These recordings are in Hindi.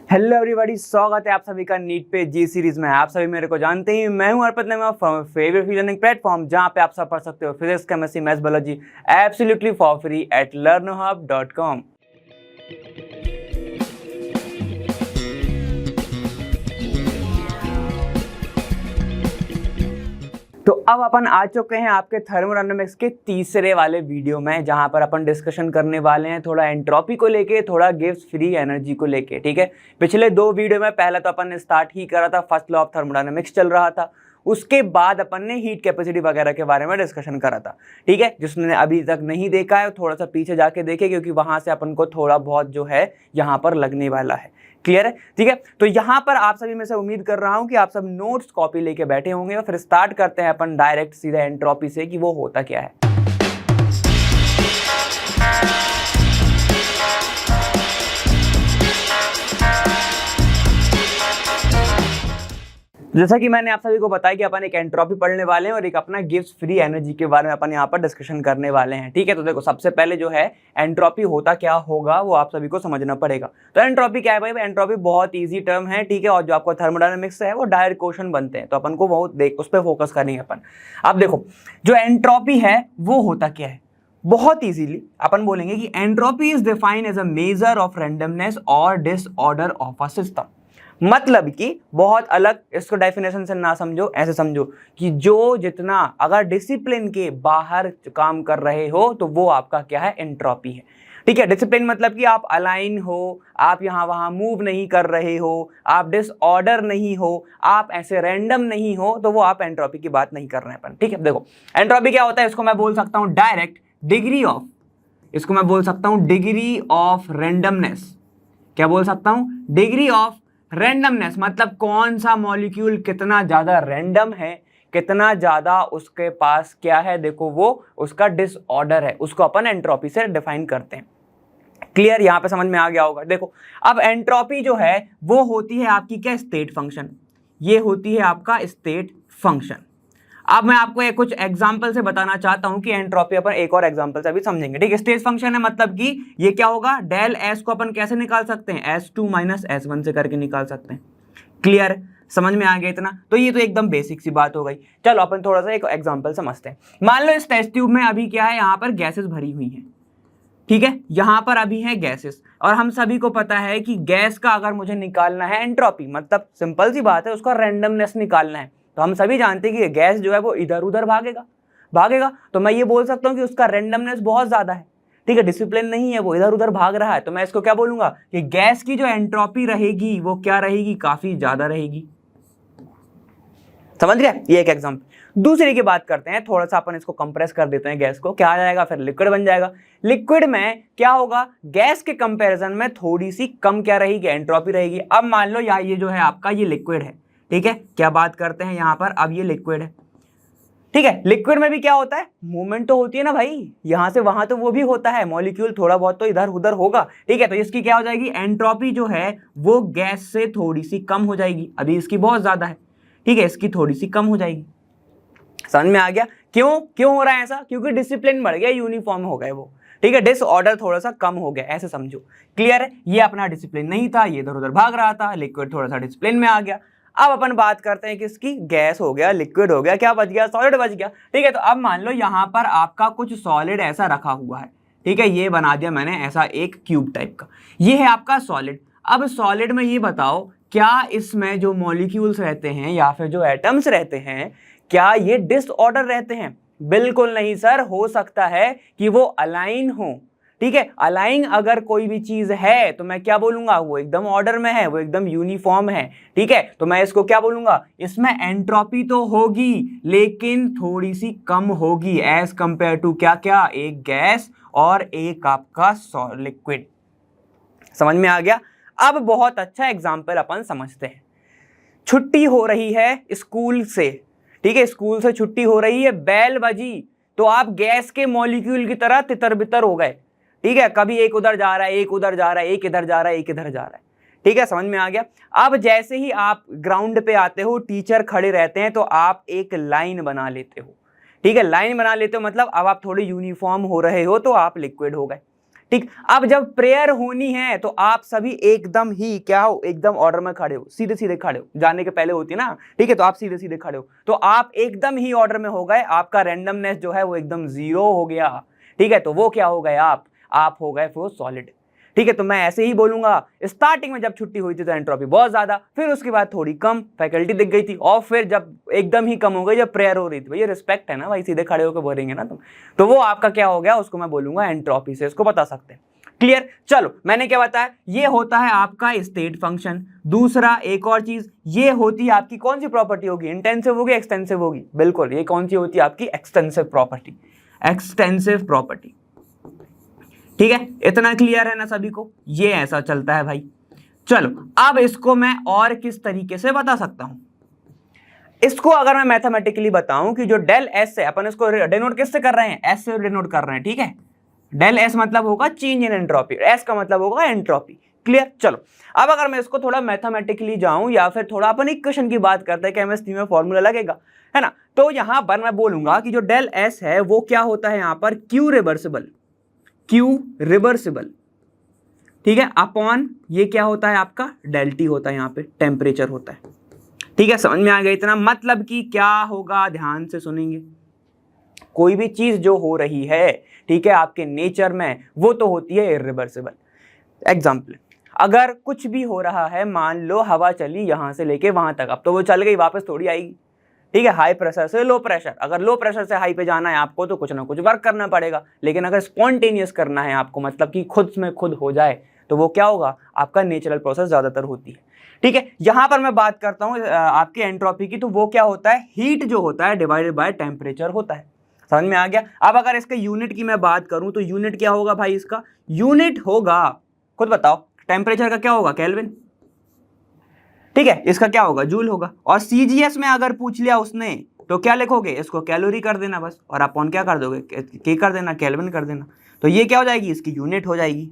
हेलो एवरीबॉडी, स्वागत है आप सभी का नीट पे जी सीरीज में। आप सभी मेरे को जानते ही, मैं हूं अर्पित नेमा फ्रॉम फेवरेट लर्निंग प्लेटफॉर्म, जहां पे आप सब पढ़ सकते हो physics, chemistry, maths, biology absolutely for free at learnerhub.com। तो अब अपन आ चुके हैं आपके थर्मोडायनामिक्स के तीसरे वाले वीडियो में, जहां पर अपन डिस्कशन करने वाले हैं थोड़ा एंट्रोपी को लेके, थोड़ा गिव्स फ्री एनर्जी को लेके। ठीक है, पिछले दो वीडियो में पहला तो अपन ने स्टार्ट ही करा था, फर्स्ट लॉ ऑफ थर्मोडायनामिक्स चल रहा था, उसके बाद अपन ने हीट कैपेसिटी वगैरह के बारे में डिस्कशन करा था। ठीक है, जिसने अभी तक नहीं देखा है थोड़ा सा पीछे जाके देखे, क्योंकि वहां से अपन को थोड़ा बहुत जो है यहाँ पर लगने वाला है। क्लियर है? ठीक है, तो यहाँ पर आप सभी में से उम्मीद कर रहा हूं कि आप सब नोट्स कॉपी लेके बैठे होंगे, और फिर स्टार्ट करते हैं अपन डायरेक्ट सीधा एंट्रोपी से कि वो होता क्या है। जैसा कि मैंने आप सभी को बताया कि अपन एक एंट्रोपी पढ़ने वाले हैं और एक अपना गिव्स फ्री एनर्जी के बारे में अपन यहाँ पर डिस्कशन करने वाले हैं। ठीक है, तो देखो सबसे पहले जो है एंट्रोपी होता क्या होगा वो आप सभी को समझना पड़ेगा। तो एंट्रोपी क्या है भाई? एंट्रोपी बहुत ईजी टर्म है। ठीक है, और जो आपको थर्मोडायनामिक्स है वो डायरेक्ट क्वेश्चन बनते हैं, तो अपन को बहुत उस पर फोकस करेंगे अपन। अब देखो जो एंट्रोपी है वो होता क्या है, बहुत इजीली अपन बोलेंगे कि entropy is defined as a measure of randomness और डिसऑर्डर ऑफ अ सिस्टम। मतलब कि बहुत अलग इसको डेफिनेशन से ना समझो, ऐसे समझो कि जो जितना अगर डिसिप्लिन के बाहर काम कर रहे हो तो वो आपका क्या है? एंट्रोपी है। ठीक है, डिसिप्लिन मतलब कि आप अलाइन हो, आप यहाँ वहाँ मूव नहीं कर रहे हो, आप डिसऑर्डर नहीं हो, आप ऐसे रैंडम नहीं हो, तो वो आप एंट्रोपी की बात नहीं कर रहे हैं अपन। ठीक है, देखो एंट्रोपी क्या होता है, इसको मैं बोल सकता हूँ डायरेक्ट डिग्री ऑफ, इसको मैं बोल सकता हूँ डिग्री ऑफ रैंडमनेस। क्या बोल सकता हूँ? Degree of randomness. मतलब कौन सा मॉलिक्यूल कितना ज्यादा रैंडम है, कितना ज्यादा उसके पास क्या है, देखो वो उसका डिसऑर्डर है, उसको अपन एंट्रोपी से डिफाइन करते हैं। क्लियर? यहां पे समझ में आ गया होगा। देखो अब एंट्रोपी जो है वो होती है आपकी क्या? State function. ये होती है आपका स्टेट फंक्शन। अब मैं आपको एक कुछ एग्जांपल से बताना चाहता हूं कि एंट्रोपी अपन एक और एग्जांपल से अभी समझेंगे। ठीक है, स्टेट फंक्शन है मतलब कि ये क्या होगा? डेल एस को अपन कैसे निकाल सकते हैं? S2 माइनस S1 से करके निकाल सकते हैं। क्लियर? समझ में आ गया इतना? तो ये तो एकदम बेसिक सी बात हो गई। चलो अपन थोड़ा सा एक एग्जाम्पल समझते हैं। मान लो इस टेस्ट ट्यूब में अभी क्या है, यहाँ पर गैसेस भरी हुई है। ठीक है, यहां पर अभी है गैसेस, और हम सभी को पता है कि गैस का अगर मुझे निकालना है एंट्रोपी, मतलब सिंपल सी बात है, उसका रैंडमनेस निकालना है। तो हम सभी जानते हैं कि गैस जो है वो इधर उधर भागेगा, तो मैं ये बोल सकता हूं कि उसका रैंडमनेस बहुत ज्यादा है। ठीक है, डिसिप्लिन नहीं है, वो इधर उधर भाग रहा है, तो मैं इसको क्या बोलूंगा कि गैस की जो एंट्रोपी रहेगी वो क्या रहेगी? काफी ज्यादा रहेगी। समझ गया? ये एक एग्जांपल। दूसरे की बात करते हैं, थोड़ा सा अपन इसको कंप्रेस कर देते हैं गैस को, क्या आ जाएगा? फिर लिक्विड बन जाएगा। लिक्विड में क्या होगा? गैस के कंपैरिजन में थोड़ी सी कम क्या रहेगी? एंट्रोपी रहेगी। अब मान लो ये जो है आपका ये लिक्विड है। ठीक है, क्या बात करते हैं यहाँ पर, अब ये लिक्विड है। ठीक है, लिक्विड में भी क्या होता है? मूवमेंट तो होती है ना भाई, यहां से वहां, तो वो भी होता है, मॉलिक्यूल थोड़ा बहुत तो इधर उधर होगा। ठीक है, तो इसकी क्या हो जाएगी? एंट्रोपी जो है वो गैस से थोड़ी सी कम हो जाएगी। अभी इसकी बहुत ज्यादा है, ठीक है, इसकी थोड़ी सी कम हो जाएगी। समझ में आ गया? क्यों हो रहा है ऐसा? क्योंकि डिसिप्लिन बढ़ गया, यूनिफॉर्म हो गए वो। ठीक है, डिसऑर्डर थोड़ा सा कम हो गया, ऐसे समझो। क्लियर है? ये अपना डिसिप्लिन नहीं था, ये इधर उधर भाग रहा था, लिक्विड थोड़ा सा डिसिप्लिन में आ गया। अब अपन बात करते हैं किसकी? गैस हो गया, लिक्विड हो गया, क्या बच गया? सॉलिड बच गया। ठीक है, तो अब मान लो यहां पर आपका कुछ सॉलिड ऐसा रखा हुआ है। ठीक है, ये बना दिया मैंने ऐसा एक क्यूब टाइप का, ये है आपका सॉलिड। अब सॉलिड में ये बताओ, क्या इसमें जो मॉलिक्यूल्स रहते हैं या फिर जो एटम्स रहते हैं, क्या ये डिसऑर्डर रहते हैं? बिल्कुल नहीं सर। हो सकता है कि वो अलाइन हो। ठीक है, अलाइन अगर कोई भी चीज है तो मैं क्या बोलूंगा? वो एकदम ऑर्डर में है, वो एकदम यूनिफॉर्म है। ठीक है, तो मैं इसको क्या बोलूंगा? इसमें एंट्रोपी तो होगी लेकिन थोड़ी सी कम होगी एज कंपेयर टू क्या क्या? एक गैस और एक आपका लिक्विड। समझ में आ गया? अब बहुत अच्छा एग्जाम्पल अपन समझते हैं। छुट्टी हो रही है स्कूल से। ठीक है, स्कूल से छुट्टी हो रही है, बेल बजी, तो आप गैस के मॉलिक्यूल की तरह तितर बितर हो गए। ठीक है, कभी एक उधर जा रहा है, एक उधर जा रहा है, एक इधर जा रहा है, एक इधर जा रहा है। ठीक है, समझ में आ गया? अब जैसे ही आप ग्राउंड पे आते हो, टीचर खड़े रहते हैं, तो आप एक लाइन बना लेते हो। ठीक है, लाइन बना लेते हो मतलब अब आप थोड़े यूनिफॉर्म हो रहे हो, तो आप लिक्विड हो गए। ठीक, अब जब प्रेयर होनी है तो आप सभी एकदम ही क्या हो, एकदम ऑर्डर में खड़े हो, सीधे सीधे खड़े हो, जाने के पहले होती है ना, ठीक है, तो आप सीधे सीधे खड़े हो, तो आप एकदम ही ऑर्डर में हो गए, आपका रैंडमनेस जो है वो एकदम 0 हो गया, ठीक है, तो वो क्या हो गए, आप हो गए वो सॉलिड, ठीक है। तो मैं ऐसे ही बोलूंगा, स्टार्टिंग में जब छुट्टी हुई थी तो एंट्रोपी बहुत ज्यादा, फिर उसके बाद थोड़ी कम, फैकल्टी दिख गई थी, और फिर जब एकदम ही कम हो गई जब प्रेयर हो रही थी, भाई ये रिस्पेक्ट है ना भाई, सीधे खड़े होकर बोलेंगे ना तुम, तो वो आपका क्या हो गया, उसको मैं बोलूंगा एंट्रोपी से, इसको बता सकते हैं। क्लियर, चलो मैंने क्या बताया, ये होता है आपका स्टेट फंक्शन। दूसरा एक और चीज, ये होती है आपकी कौन सी प्रॉपर्टी होगी, इंटेंसिव होगी एक्सटेंसिव होगी, बिल्कुल, ये कौन सी होती है आपकी एक्सटेंसिव प्रॉपर्टी, एक्सटेंसिव प्रॉपर्टी, ठीक है, इतना क्लियर है ना सभी को, ये ऐसा चलता है भाई। चलो अब इसको मैं और किस तरीके से बता सकता हूं, इसको अगर मैं मैथमेटिकली बताऊं कि जो डेल एस है, अपन इसको डिनोट किससे कर रहे हैं, एस से डिनोट कर रहे हैं, ठीक है, डेल एस मतलब होगा चेंज इन एंट्रोपी, एस का मतलब होगा एंट्रोपी, क्लियर। चलो अब अगर मैं इसको थोड़ा मैथमेटिकली जाऊं या फिर थोड़ा अपन इक्वेशन की बात करते हैं, केमिस्ट्री में फॉर्मूला लगेगा, है ना, तो यहां पर मैं बोलूंगा कि जो डेल एस है वो क्या होता है यहां पर, क्यू रिवर्सिबल, क्यू रिवर्सिबल, ठीक है, अपॉन ये क्या होता है आपका, डेल टी होता है, यहां पे टेम्परेचर होता है, ठीक है, समझ में आ गया इतना, मतलब कि क्या होगा, ध्यान से सुनेंगे, कोई भी चीज जो हो रही है, ठीक है, आपके नेचर में, वो तो होती है इरिवर्सिबल। एग्जाम्पल, अगर कुछ भी हो रहा है, मान लो हवा चली यहां से लेके वहां तक, अब तो वो चल गई, वापस थोड़ी आएगी, ठीक है, हाई प्रेशर से लो प्रेशर, अगर लो प्रेशर से हाई पे जाना है आपको तो कुछ ना कुछ वर्क करना पड़ेगा, लेकिन अगर स्पॉन्टेनियस करना है आपको, मतलब कि खुद में खुद हो जाए, तो वो क्या होगा, आपका नेचुरल प्रोसेस ज्यादातर होती है, ठीक है। यहां पर मैं बात करता हूं आपकी एंट्रोपी की, तो वो क्या होता है, हीट जो होता है डिवाइडेड बाय टेम्परेचर होता है, समझ में आ गया। अब अगर इसके यूनिट की मैं बात करूं तो यूनिट क्या होगा भाई, इसका यूनिट होगा, खुद बताओ, टेम्परेचर का क्या होगा, केल्विन, ठीक है, इसका क्या होगा, जूल होगा, और सीजीएस में अगर पूछ लिया उसने तो क्या लिखोगे, इसको कैलोरी कर देना बस, और अपॉन क्या कर दोगे, के कर देना, केल्विन कर देना, तो ये क्या हो जाएगी, इसकी यूनिट हो जाएगी,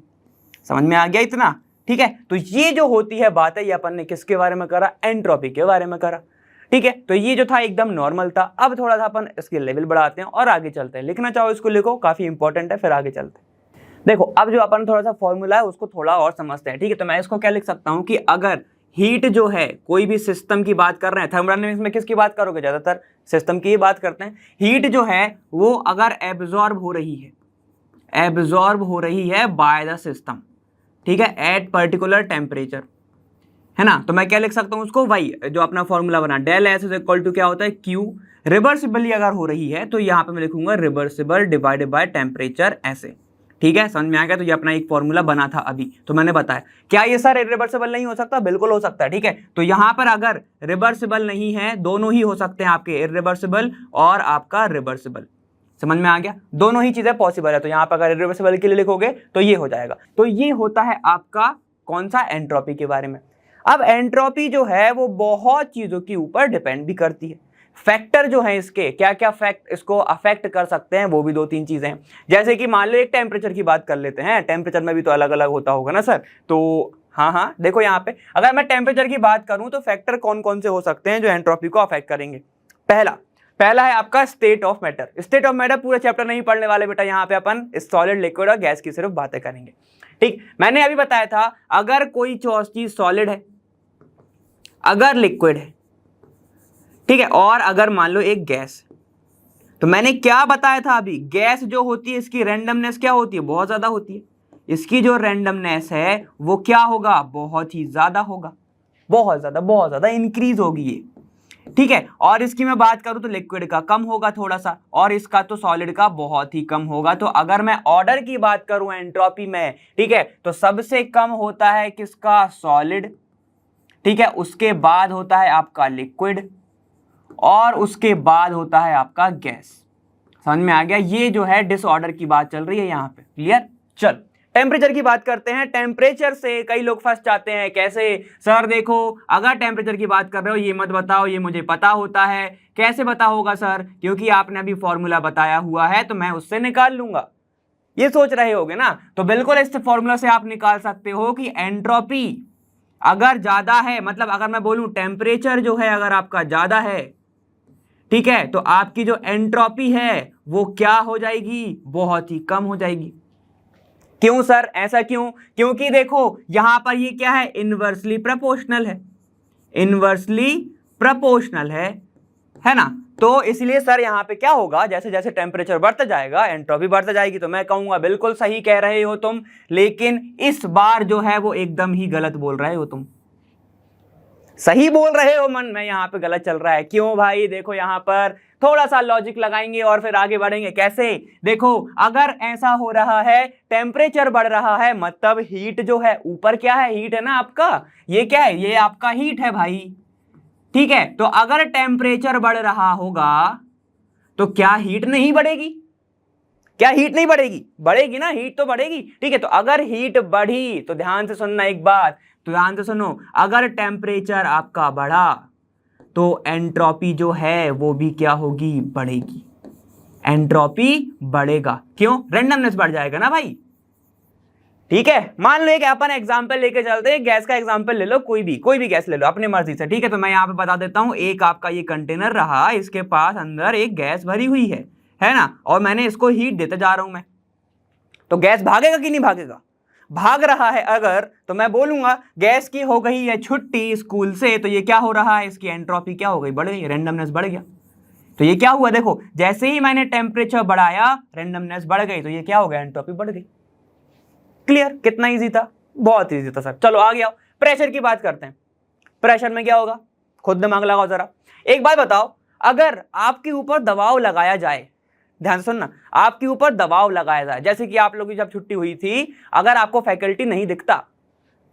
समझ में आ गया इतना, ठीक है। तो ये जो होती है बात है, ये अपन ने किसके बारे में करा, एंट्रोपी के बारे में करा, ठीक है। तो ये जो था एकदम नॉर्मल था, अब थोड़ा सा अपन इसके लेवल बढ़ाते हैं और आगे चलते हैं, लिखना चाहो इसको लिखो, काफी इंपॉर्टेंट है, फिर आगे चलते हैं। देखो अब जो अपन थोड़ा सा फॉर्मूला है उसको थोड़ा और समझते हैं, ठीक है। तो मैं इसको क्या लिख सकता हूं कि अगर हीट जो है, कोई भी सिस्टम की बात कर रहे हैं, थर्मोडायनेमिक्स में किसकी बात करोगे, ज्यादातर सिस्टम की ही बात करते हैं, हीट जो है वो अगर एब्जॉर्ब हो रही है, एब्जॉर्ब हो रही है बाय द सिस्टम, ठीक है, एट पर्टिकुलर टेम्परेचर, है ना, तो मैं क्या लिख सकता हूं उसको, वही जो अपना फॉर्मूला बना, del S is equal to क्या होता है, क्यू, रिवर्सिबली अगर हो रही है तो यहां पे मैं लिखूंगा रिवर्सिबल डिवाइडेड बाय टेम्परेचर, ऐसे, ठीक है, समझ में आ गया। तो ये अपना एक फॉर्मूला बना था अभी, तो मैंने बताया, क्या ये सर रिवर्सिबल नहीं हो सकता, बिल्कुल हो सकता है, ठीक है। तो यहां पर अगर रिवर्सिबल नहीं है, दोनों ही हो सकते हैं आपके, इरिवर्सिबल और आपका रिवर्सिबल, समझ में आ गया, दोनों ही चीजें पॉसिबल है। तो यहां पर अगर इरिवर्सिबल के लिए लिखोगे तो ये हो जाएगा। तो ये होता है आपका कौन सा, एंट्रोपी के बारे में। अब एंट्रोपी जो है वो बहुत चीजों के ऊपर डिपेंड भी करती है, फैक्टर जो है इसके, क्या क्या फैक्ट इसको अफेक्ट कर सकते हैं, वो भी 2-3 चीजें हैं। जैसे कि मान लो एक टेम्परेचर की बात कर लेते हैं, टेम्परेचर में भी तो अलग अलग होता होगा ना सर, तो हाँ देखो यहाँ पे अगर मैं टेम्परेचर की बात करूं तो फैक्टर कौन कौन से हो सकते हैं जो एंट्रोपी को अफेक्ट करेंगे। पहला है आपका state of matter. State of matter पूरा चैप्टर नहीं पढ़ने वाले बेटा, यहाँ पे अपन सॉलिड, लिक्विड और गैस की सिर्फ बातें करेंगे, ठीक। मैंने अभी बताया था अगर कोई चीज सॉलिड है, अगर लिक्विड है, ठीक है, और अगर मान लो एक गैस, तो मैंने क्या बताया था अभी, गैस जो होती है इसकी रैंडमनेस क्या होती है, बहुत ज्यादा होती है, इसकी जो रैंडमनेस है वो क्या होगा, बहुत ही ज्यादा होगा, बहुत ज्यादा इंक्रीज होगी ये, ठीक है। और इसकी मैं बात करूं तो लिक्विड का कम होगा थोड़ा सा, और इसका तो सॉलिड का बहुत ही कम होगा। तो अगर मैं ऑर्डर की बात करूं एंट्रोपी में, ठीक है, तो सबसे कम होता है किसका, सॉलिड, ठीक है, उसके बाद होता है आपका लिक्विड, और उसके बाद होता है आपका गैस। समझ में आ गया, ये जो है डिसऑर्डर की बात चल रही है यहाँ पे, क्लियर। चल टेम्परेचर की बात करते हैं। टेम्परेचर से कई लोग फंस जाते हैं, कैसे सर, देखो अगर टेम्परेचर की बात कर रहे हो ये मत बताओ, ये मुझे पता होता है। कैसे पता होगा सर, क्योंकि आपने अभी फॉर्मूला बताया हुआ है तो मैं उससे निकाल लूंगा, ये सोच रहे होगे ना। तो बिल्कुल इस फॉर्मूला से आप निकाल सकते हो कि एंट्रोपी अगर ज्यादा है, मतलब अगर मैं बोलूं टेम्परेचर जो है अगर आपका ज्यादा है, ठीक है, तो आपकी जो एंट्रोपी है वो क्या हो जाएगी, बहुत ही कम हो जाएगी। क्यों सर, ऐसा क्यों? क्योंकि देखो यहां पर ये क्या है, इनवर्सली प्रोपोर्शनल है, इनवर्सली प्रोपोर्शनल है ना। तो इसलिए सर यहाँ पे क्या होगा, जैसे जैसे टेम्परेचर बढ़ता जाएगा एंट्रोपी बढ़ता जाएगी। तो मैं कहूंगा बिल्कुल सही कह रहे हो तुम, लेकिन इस बार जो है वो एकदम ही गलत बोल रहे हो तुम। सही बोल रहे हो मन, मैं यहाँ पे गलत चल रहा है। क्यों भाई? देखो यहाँ पर थोड़ा सा लॉजिक लगाएंगे और फिर आगे बढ़ेंगे। कैसे? देखो अगर ऐसा हो रहा है, टेम्परेचर बढ़ रहा है, मतलब हीट जो है ऊपर क्या है, हीट है ना आपका, ये क्या है, ये आपका हीट है भाई, ठीक है। तो अगर टेम्परेचर बढ़ रहा होगा तो क्या हीट नहीं बढ़ेगी? क्या हीट नहीं बढ़ेगी? बढ़ेगी ना, हीट तो बढ़ेगी, ठीक है। तो अगर हीट बढ़ी तो ध्यान से सुनना एक बात, तो ध्यान से सुनो, अगर टेम्परेचर आपका बढ़ा तो एंट्रोपी जो है वो भी क्या होगी, बढ़ेगी। एंट्रोपी बढ़ेगा, क्यों? रैंडमनेस बढ़ जाएगा ना भाई, ठीक है। मान लो एक अपन एग्जांपल लेके चलते हैं, गैस का एग्जांपल ले लो, कोई भी गैस ले लो अपनी मर्जी से, ठीक है। तो मैं यहाँ पे बता देता हूं, एक आपका ये कंटेनर रहा, इसके पास अंदर एक गैस भरी हुई है ना, और मैंने इसको हीट देते जा रहा हूं मैं, तो गैस भागेगा कि नहीं भागेगा? भाग रहा है अगर, तो मैं बोलूंगा गैस की हो गई है छुट्टी स्कूल से, तो ये क्या हो रहा है, इसकी एंट्रोपी क्या हो गई, बढ़ गई, रैंडमनेस बढ़ गया। तो ये क्या हुआ, देखो जैसे ही मैंने टेम्परेचर बढ़ाया रैंडमनेस बढ़ गई, तो ये क्या हो गया, एंट्रोपी बढ़ गई। क्लियर? कितना इजी था, बहुत इजी था सर। चलो आगे आओ, प्रेशर की बात करते हैं। प्रेशर में क्या होगा, खुद दिमाग लगाओ जरा। एक बात बताओ, अगर आपके ऊपर दबाव लगाया जाए, ध्यान से सुनना, आपके ऊपर दबाव लगाया जाए, जैसे कि आप लोगों की जब छुट्टी हुई थी, अगर आपको फैकल्टी नहीं दिखता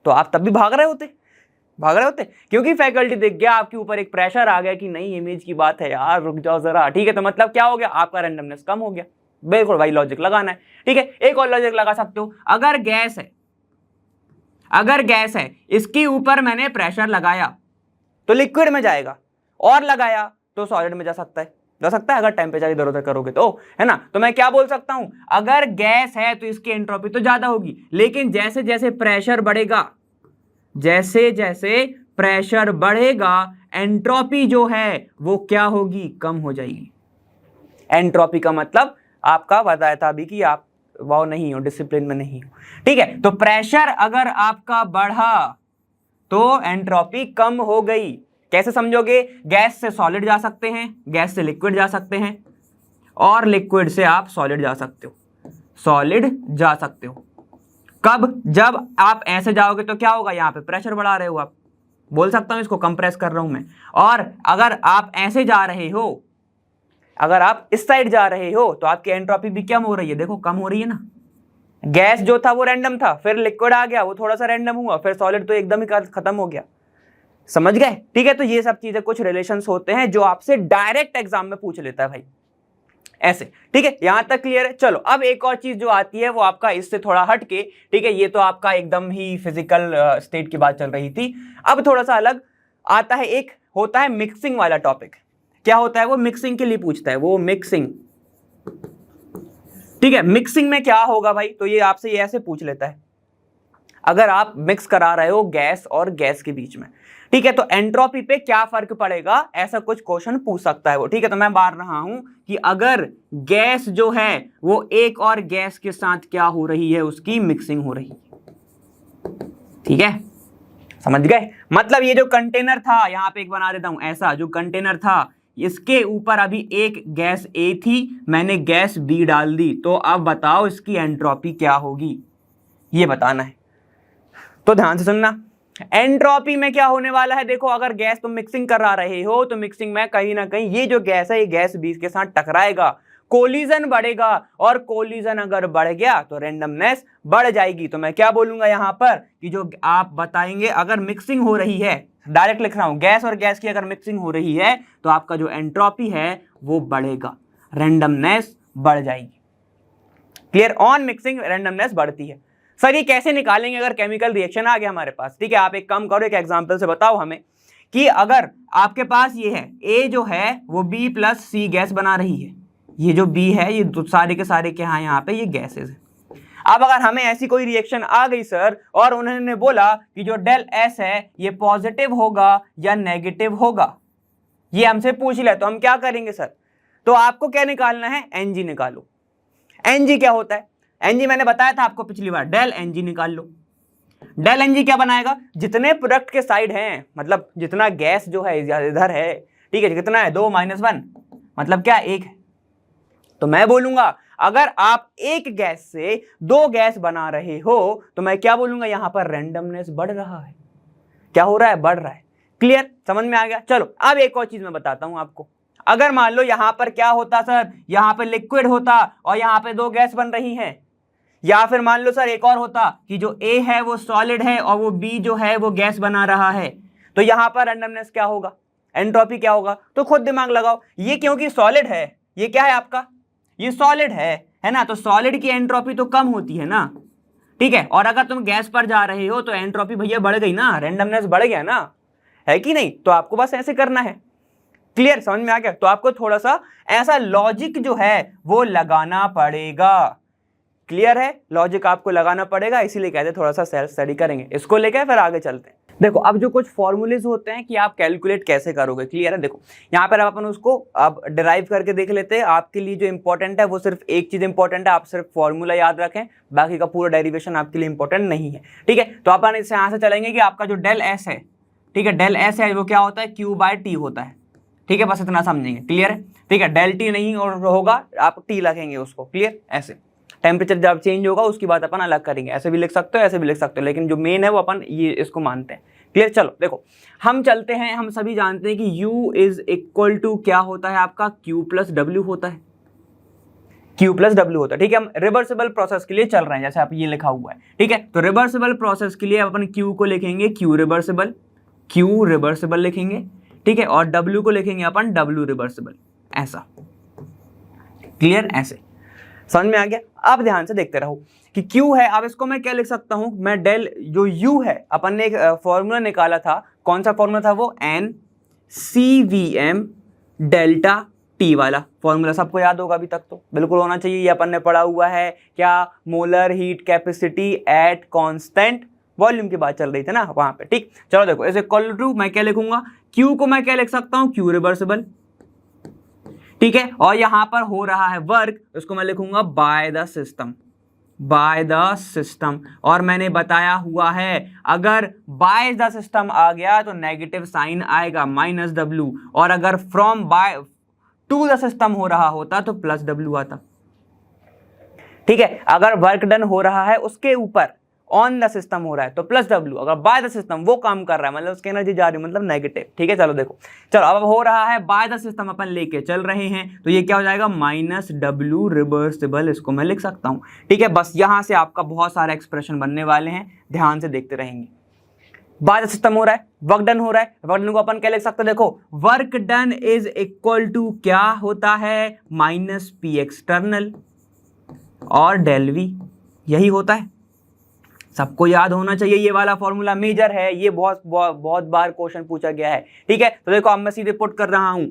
तो आप तब भी भाग रहे होते, क्योंकि फैकल्टी दिख गया, आपके ऊपर एक प्रेशर आ गया कि नहीं इमेज की बात है यार, रुक जाओ जरा, ठीक है। तो मतलब क्या हो गया, आपका रैंडमनेस कम हो गया। बिल्कुल भाई, लॉजिक लगाना है, ठीक है। एक और लॉजिक लगा सकते हो, अगर गैस है इसके ऊपर मैंने प्रेशर लगाया तो लिक्विड में जाएगा, और लगाया तो सॉलिड में जा सकता है अगर टेम्परेचर इधर उधर करोगे तो, है ना। तो मैं क्या बोल सकता हूं, अगर गैस है तो इसकी एंट्रोपी तो ज्यादा होगी, लेकिन जैसे जैसे प्रेशर बढ़ेगा एंट्रोपी जो है वो क्या होगी, कम हो जाएगी। एंट्रोपी का मतलब आपका बताया था अभी कि आप वो नहीं हो, डिसिप्लिन में नहीं हो, ठीक है। तो प्रेशर अगर आपका बढ़ा तो एंट्रोपी कम हो गई। कैसे समझोगे, गैस से सॉलिड जा सकते हैं, गैस से लिक्विड जा सकते हैं, और लिक्विड से आप सॉलिड जा सकते हो। कब? जब आप ऐसे जाओगे तो क्या होगा, यहां पे प्रेशर बढ़ा रहे हो आप, बोल सकता हूं इसको कंप्रेस कर रहा हूं मैं। और अगर आप ऐसे जा रहे हो, अगर आप इस साइड जा रहे हो तो आपकी एंट्रोपी भी कम हो रही है, देखो कम हो रही है ना। गैस जो था वो रैंडम था, फिर लिक्विड आ गया, वो थोड़ा सा रैंडम हुआ, फिर सॉलिड तो एकदम ही खत्म हो गया। समझ गए? ठीक है। तो ये सब चीजें कुछ रिलेशंस होते हैं जो आपसे डायरेक्ट एग्जाम में पूछ लेता है भाई, ऐसे, ठीक है। यहां तक क्लियर है? चलो अब एक और चीज जो आती है वो आपका इससे थोड़ा हट के, ठीक है, ये तो आपका एकदम ही फिजिकल स्टेट की बात चल रही थी। अब थोड़ा सा अलग आता है, एक होता है मिक्सिंग वाला टॉपिक। क्या होता है वो, मिक्सिंग के लिए पूछता है वो, मिक्सिंग, ठीक है। मिक्सिंग में क्या होगा भाई, तो ये आपसे ये ऐसे पूछ लेता है, अगर आप मिक्स करा रहे हो गैस और गैस के बीच में, ठीक है, तो एंट्रोपी पे क्या फर्क पड़ेगा, ऐसा कुछ क्वेश्चन पूछ सकता है वो, ठीक है। तो मैं बात रहा हूं कि अगर गैस जो है वो एक और गैस के साथ क्या हो रही है, उसकी मिक्सिंग हो रही है, ठीक है, समझ गए। मतलब ये जो कंटेनर था, यहां पे एक बना देता हूं ऐसा, जो कंटेनर था इसके ऊपर अभी एक गैस ए थी, मैंने गैस बी डाल दी, तो अब बताओ इसकी एंट्रोपी क्या होगी, ये बताना है। तो ध्यान से सुनना, एंट्रोपी में क्या होने वाला है, देखो अगर गैस तुम मिक्सिंग करा रहे हो तो मिक्सिंग में कहीं ना कहीं ये जो गैस है ये गैस बी के साथ टकराएगा, कोलिजन बढ़ेगा, और कोलिजन अगर बढ़ गया तो रैंडमनेस बढ़ जाएगी। तो मैं क्या बोलूंगा यहां पर कि जो आप बताएंगे, अगर मिक्सिंग हो रही है, डायरेक्ट लिख रहा हूं, गैस और गैस की अगर मिक्सिंग हो रही है तो आपका जो एंट्रोपी है वो बढ़ेगा, रैंडमनेस बढ़ जाएगी। क्लियर? ऑन मिक्सिंग रैंडमनेस बढ़ती है। सर ये कैसे निकालेंगे अगर केमिकल रिएक्शन आ गया हमारे पास, ठीक है। आप एक काम करो, एक एग्जांपल से बताओ हमें कि अगर आपके पास ये है, ए जो है वो बी प्लस सी गैस बना रही है, ये जो बी है ये सारे के सारे के यहाँ पे ये गैसेज है। अब अगर हमें ऐसी कोई रिएक्शन आ गई सर, और उन्होंने बोला कि जो डेल एस है ये पॉजिटिव होगा या नेगेटिव होगा, ये हमसे पूछ ले, तो हम क्या करेंगे सर, तो आपको क्या निकालना है, एनजी निकालो। एनजी क्या होता है, Ng मैंने बताया था आपको पिछली बार, डेल Ng निकाल लो। डेल Ng क्या बनाएगा, जितने प्रोडक्ट के साइड हैं, मतलब जितना गैस जो है इधर है, ठीक है, कितना है 2 - 1 मतलब क्या 1 है। तो मैं बोलूंगा अगर आप एक गैस से 2 गैस बना रहे हो तो मैं क्या बोलूंगा, यहां पर रैंडमनेस बढ़ रहा है। क्या हो रहा है, बढ़ रहा है। क्लियर, समझ में आ गया। चलो अब एक और चीज मैं बताता हूं आपको। अगर मान लो यहां पर क्या होता सर, यहां पर लिक्विड होता और यहां पे 2 गैस बन रही हैं, या फिर मान लो सर एक और होता कि जो A है वो सॉलिड है और वो B जो है वो गैस बना रहा है, तो यहां पर रैंडमनेस क्या होगा, एंट्रोपी क्या होगा। तो खुद दिमाग लगाओ, ये क्योंकि सॉलिड है, ये क्या है आपका, ये सॉलिड है ना, तो सॉलिड की एंट्रोपी तो कम होती है ना, ठीक है। और अगर तुम गैस पर जा रहे हो तो एंट्रोपी भैया बढ़ गई ना, रैंडमनेस बढ़ गया ना, है कि नहीं। तो आपको बस ऐसे करना है। क्लियर, समझ में आ गया। तो आपको थोड़ा सा ऐसा लॉजिक जो है वो लगाना पड़ेगा। क्लियर है, लॉजिक आपको लगाना पड़ेगा, इसीलिए कहते हैं थोड़ा सा सेल्फ स्टडी करेंगे। इसको लेकर फिर आगे चलते हैं। देखो अब जो कुछ फॉर्मूलेज होते हैं कि आप कैलकुलेट कैसे करोगे। क्लियर है, देखो यहाँ पर अपन उसको अब डिराइव करके देख लेते हैं। आपके लिए जो इंपॉर्टेंट है वो सिर्फ एक चीज इंपॉर्टेंट है, आप सिर्फ फॉर्मूला याद रखें, बाकी का पूरा डेरिवेशन आपके लिए इंपॉर्टेंट नहीं है। ठीक है, तो अपन इससे यहाँ से चलेंगे कि आपका जो डेल एस है, ठीक है, डेल एस है वो क्या होता है, Q/T होता है। ठीक है, बस इतना समझेंगे। क्लियर है, ठीक है, डेल टी नहीं और होगा, आप टी रखेंगे उसको। क्लियर, ऐसे टेम्परेचर जब चेंज होगा उसकी बात अपन अलग करेंगे, ऐसे भी लिख सकते हो, ऐसे भी लिख सकते हो, लेकिन जो मेन है वो अपन ये इसको मानते हैं। क्लियर, चलो देखो हम चलते हैं। हम सभी जानते हैं कि U = क्या होता है आपका, Q+W होता है, Q+W होता है। ठीक है, हम रिवर्सिबल प्रोसेस के लिए चल रहे हैं, जैसे आप ये लिखा हुआ है। ठीक है, तो रिवर्सिबल प्रोसेस के लिए अपन Q को लिखेंगे Q रिवर्सिबल लिखेंगे, ठीक है, और W को लिखेंगे अपन W रिवर्सिबल, ऐसा। क्लियर, ऐसे समझ में आ गया। अब ध्यान से देखते रहो कि Q है, अब इसको मैं क्या लिख सकता हूं, मैं डेल जो U है, अपन ने एक फॉर्मूला निकाला था, कौन सा फॉर्मूला था वो, NCVM डेल्टा T वाला फॉर्मूला। सबको याद होगा अभी तक, तो बिल्कुल होना चाहिए, ये अपन ने पढ़ा हुआ है। क्या, molar heat capacity at constant volume की बात चल रही थी ना वहां पे। ठीक, चलो देखो इज इक्वल टू, मैं क्या लिखूंगा, Q को मैं क्या लिख सकता हूं, Q रिवर्सिबल, ठीक है, और यहां पर हो रहा है वर्क, उसको मैं लिखूंगा बाय द सिस्टम। और मैंने बताया हुआ है अगर बाय द सिस्टम आ गया तो नेगेटिव साइन आएगा -W, और अगर from by two the system हो रहा होता तो +W आता। ठीक है, अगर वर्क डन हो रहा है उसके ऊपर ऑन द सिस्टम हो रहा है तो +W, अगर बाय द सिस्टम वो काम कर रहा है मतलब उसकी एनर्जी जा रही है मतलब नेगेटिव। ठीक है, चलो देखो, चलो अब हो रहा है बाय द सिस्टम, अपन लेके चल रहे हैं, तो ये क्या हो जाएगा, -W रिवर्सिबल, इसको मैं लिख सकता हूं। ठीक है, बस यहां से आपका बहुत सारे एक्सप्रेशन बनने वाले हैं, ध्यान से देखते रहेंगे। बाय द सिस्टम हो रहा है, वर्क डन हो रहा है, वर्क डन को अपन क्या लिख सकते हैं, देखो work done is equal to क्या होता है, -P एक्सटर्नल और डेल V, यही होता है। सबको याद होना चाहिए, ये वाला फॉर्मूला मेजर है, ये बहुत बार क्वेश्चन पूछा गया है। ठीक है, तो देखो अब मैं सीधे पुट कर रहा हूं,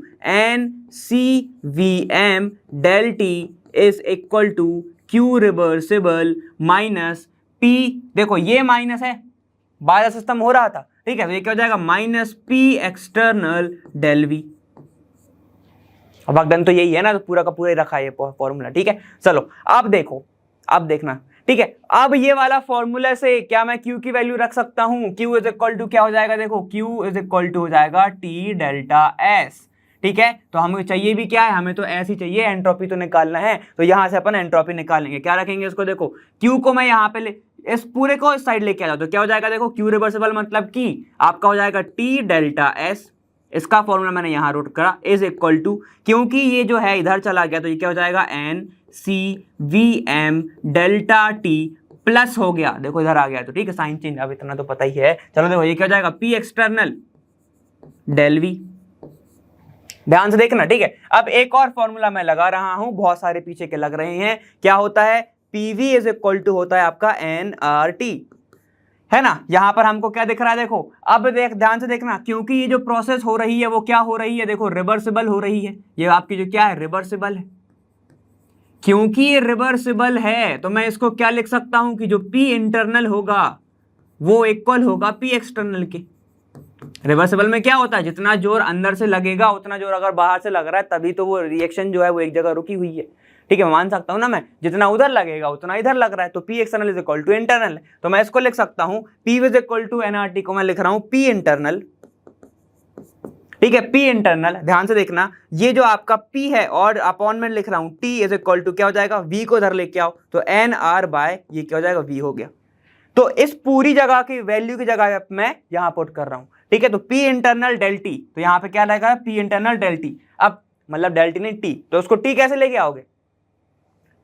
NCVM del T is equal to Q reversible minus P, देखो ये माइनस है, बाय द सिस्टम हो रहा था। ठीक है, तो ये क्या हो जाएगा, -P एक्सटर्नल डेल V। अब अगन तो यही है ना, तो पूरा का पूरा ही रखा है ये फॉर्मूला। ठीक है, चलो अब देखो, अब देखना। ठीक है, अब ये वाला फॉर्मूला से क्या मैं Q की वैल्यू रख सकता हूं, Q इज इक्वल टू क्या हो जाएगा, देखो Q इज इक्वल टू हो जाएगा T डेल्टा S। ठीक है, तो हमें चाहिए भी क्या है, हमें तो ऐसी चाहिए, एंट्रोपी तो निकालना है, तो यहां से अपन एंट्रोपी निकालेंगे। क्या रखेंगे इसको, देखो Q को मैं यहाँ पे इस पूरे को इस साइड लेके आ जाओ, तो क्या हो जाएगा, देखो Q रिवर्सिबल मतलब कि आपका हो जाएगा T डेल्टा S, इसका फॉर्मूला मैंने यहां रोट करा, इज इक्वल टू, क्योंकि ये जो है इधर चला गया तो ये क्या हो जाएगा, NCVM डेल्टा T प्लस हो गया, देखो इधर आ गया तो ठीक है, साइन चेंज, अब इतना तो पता ही है। चलो देखो ये क्या हो जाएगा, P एक्सटर्नल डेल V, ध्यान से देखना। ठीक है, अब एक और फॉर्मूला मैं लगा रहा हूं, बहुत सारे पीछे के लग रहे हैं, क्या होता है, PV इज इक्वल टू होता है आपका nRT, है ना। यहां पर हमको क्या दिख रहा है, देखो अब ध्यान से देखना, क्योंकि ये जो प्रोसेस हो रही है वो क्या हो रही है, देखो रिवर्सिबल हो रही है, ये आपकी जो क्या है, रिवर्सिबल है। क्योंकि ये रिवर्सिबल है तो मैं इसको क्या लिख सकता हूं कि जो P इंटरनल होगा वो इक्वल होगा P एक्सटर्नल के। रिवर्सिबल में क्या होता है, जितना जोर अंदर से लगेगा उतना जोर अगर बाहर से लग रहा है तभी तो वो रिएक्शन जो है वो एक जगह रुकी हुई है। ठीक है, मैं मान सकता हूं ना, मैं जितना उधर लगेगा उतना इधर लग रहा है, तो P external is equal to internal, तो मैं इसको लिख सकता हूं P is equal to NRT को मैं लिख रहा हूं पी इंटरनल, ठीक है, पी इंटरनल। ध्यान से देखना, ये जो आपका पी है और अपॉन में लिख रहा हूं टी इज इक्वल टू क्या हो जाएगा, वी को इधर लेके आओ तो एन आर बाय ये क्या हो जाएगा, वी हो गया। तो इस पूरी जगह की वैल्यू की जगह मैं यहां पुट कर रहा हूं, ठीक है। तो पी इंटरनल डेल टी, तो यहां पे क्या लगेगा, पी इंटरनल डेल टी। अब मतलब डेल टी नहीं टी, तो उसको टी कैसे लेके आओगे,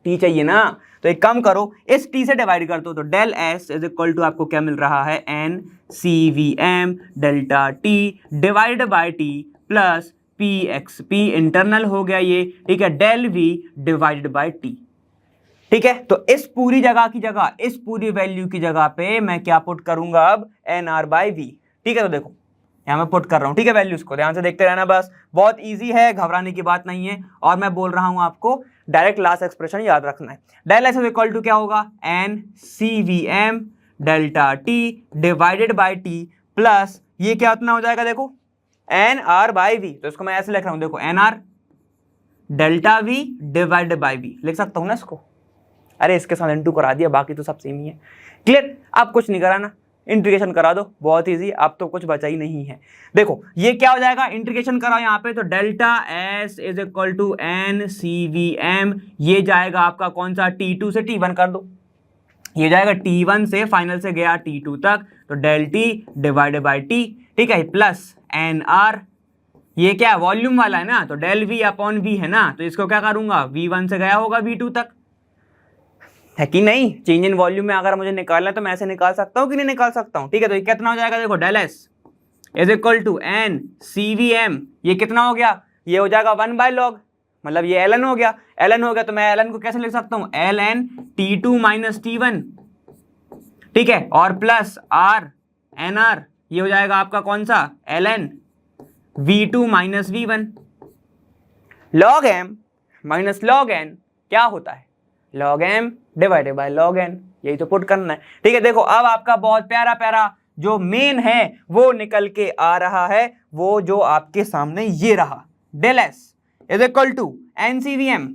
टी चाहिए ना, तो एक काम करो, इस टी से डिवाइड कर दो, तो del S is equal to आपको क्या मिल रहा है, N C V M delta T divide by T plus P X, P internal हो गया ये, ठीक है, del V divided by T, ठीक है। तो इस पूरी जगह की जगह, इस पूरी वैल्यू की जगह पे मैं क्या पुट करूंगा अब, एन आर बाई वी, ठीक है। तो देखो यहां मैं पुट कर रहा हूं, ठीक है, वैल्यूज को ध्यान से देखते रहना, बस बहुत इजी है, घबराने की बात नहीं है। और मैं बोल रहा हूं आपको डायरेक्ट लास्ट एक्सप्रेशन याद रखना है, del S is equal to क्या होगा, N C V M delta T divided by T plus ये क्या उतना हो जाएगा, देखो एन आर बाई वी, तो इसको मैं ऐसे लिख रहा हूं, देखो N R delta V divided by V लिख सकता हूं ना इसको, अरे इसके साथ इंटू करा दिया, बाकी तो सब सेम ही है। क्लियर, आप कुछ नहीं कराना, इंटीग्रेशन करा दो, बहुत इजी, अब तो कुछ बचा ही नहीं है। देखो ये क्या हो जाएगा, इंटीग्रेशन कराओ यहाँ पे, तो delta S is equal to N C V M, ये जाएगा आपका कौन सा, T2 से T1 कर दो, ये जाएगा T1 से फाइनल से गया T2 तक, तो del T divided by T, ठीक है, प्लस एन आर, ये क्या है वॉल्यूम वाला है ना, तो डेल वी अपॉन वी है ना, तो इसको क्या करूंगा, V1 से गया होगा V2 तक, है कि नहीं। चेंज इन वॉल्यूम में अगर मुझे निकालना है तो मैं ऐसे निकाल सकता हूं कि नहीं निकाल सकता हूं, ठीक है। तो ये कितना हो जाएगा, देखो del S is equal to N C V M, ये कितना हो गया, ये हो जाएगा 1 बाय लॉग, मतलब ये एल एन हो गया, एल एन हो गया, तो मैं एल एन को कैसे लिख सकता हूं, L N T two minus T one, ठीक है, और प्लस आर एन आर, ये हो जाएगा आपका कौन सा, L N V two minus V one, log M minus log N क्या होता है, log M divided by log N, यही तो पुट करना है, ठीक है। देखो अब आपका बहुत प्यारा प्यारा जो मेन है वो निकल के आ रहा है, वो जो आपके सामने ये रहा, del S is equal to N C V M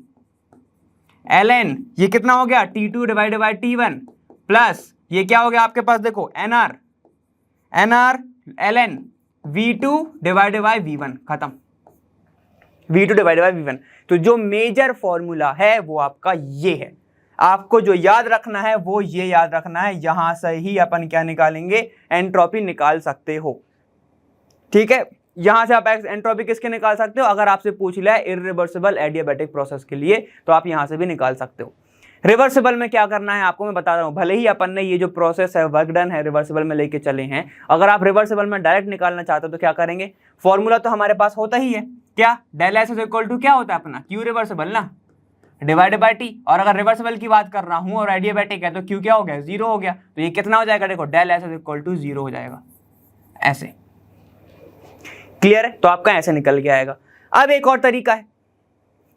L N, ये कितना हो गया, T2 divided by T1 plus ये क्या हो गया आपके पास, देखो N R L N V2 divided by V1, खत्म, V2 डिवाइडेड बाय V1। तो जो मेजर फॉर्मूला है वो आपका ये है, आपको जो याद रखना है वो ये याद रखना है, यहां से ही अपन क्या निकालेंगे, एंट्रोपी निकाल सकते हो, ठीक है। यहां से आप एंट्रोपी किसके निकाल सकते हो, अगर आपसे पूछ लिया है इरिवर्सिबल एडियाबैटिक प्रोसेस के लिए, तो आप यहां से भी निकाल सकते हो। रिवर्सिबल में क्या करना है आपको मैं बता रहा हूं, भले ही अपन ने ये जो प्रोसेस है वर्क डन है रिवर्सिबल में लेके चले हैं, अगर आप रिवर्सिबल में डायरेक्ट निकालना चाहते हो तो क्या करेंगे, फॉर्मूला तो हमारे पास होता ही है, क्या, del S is equal to क्या होता है अपना, क्यू रिवर्सिबल ना, डिवाइडेड बाय टी, और अगर रिवर्सिबल की बात कर रहा हूं और एडियाबैटिक है तो क्यू क्या हो गया, 0 हो गया, तो ये कितना हो जाएगा, देखो del S is equal to 0 हो जाएगा, ऐसे। क्लियर है, तो आपका ऐसे निकल के आएगा। अब एक और तरीका है,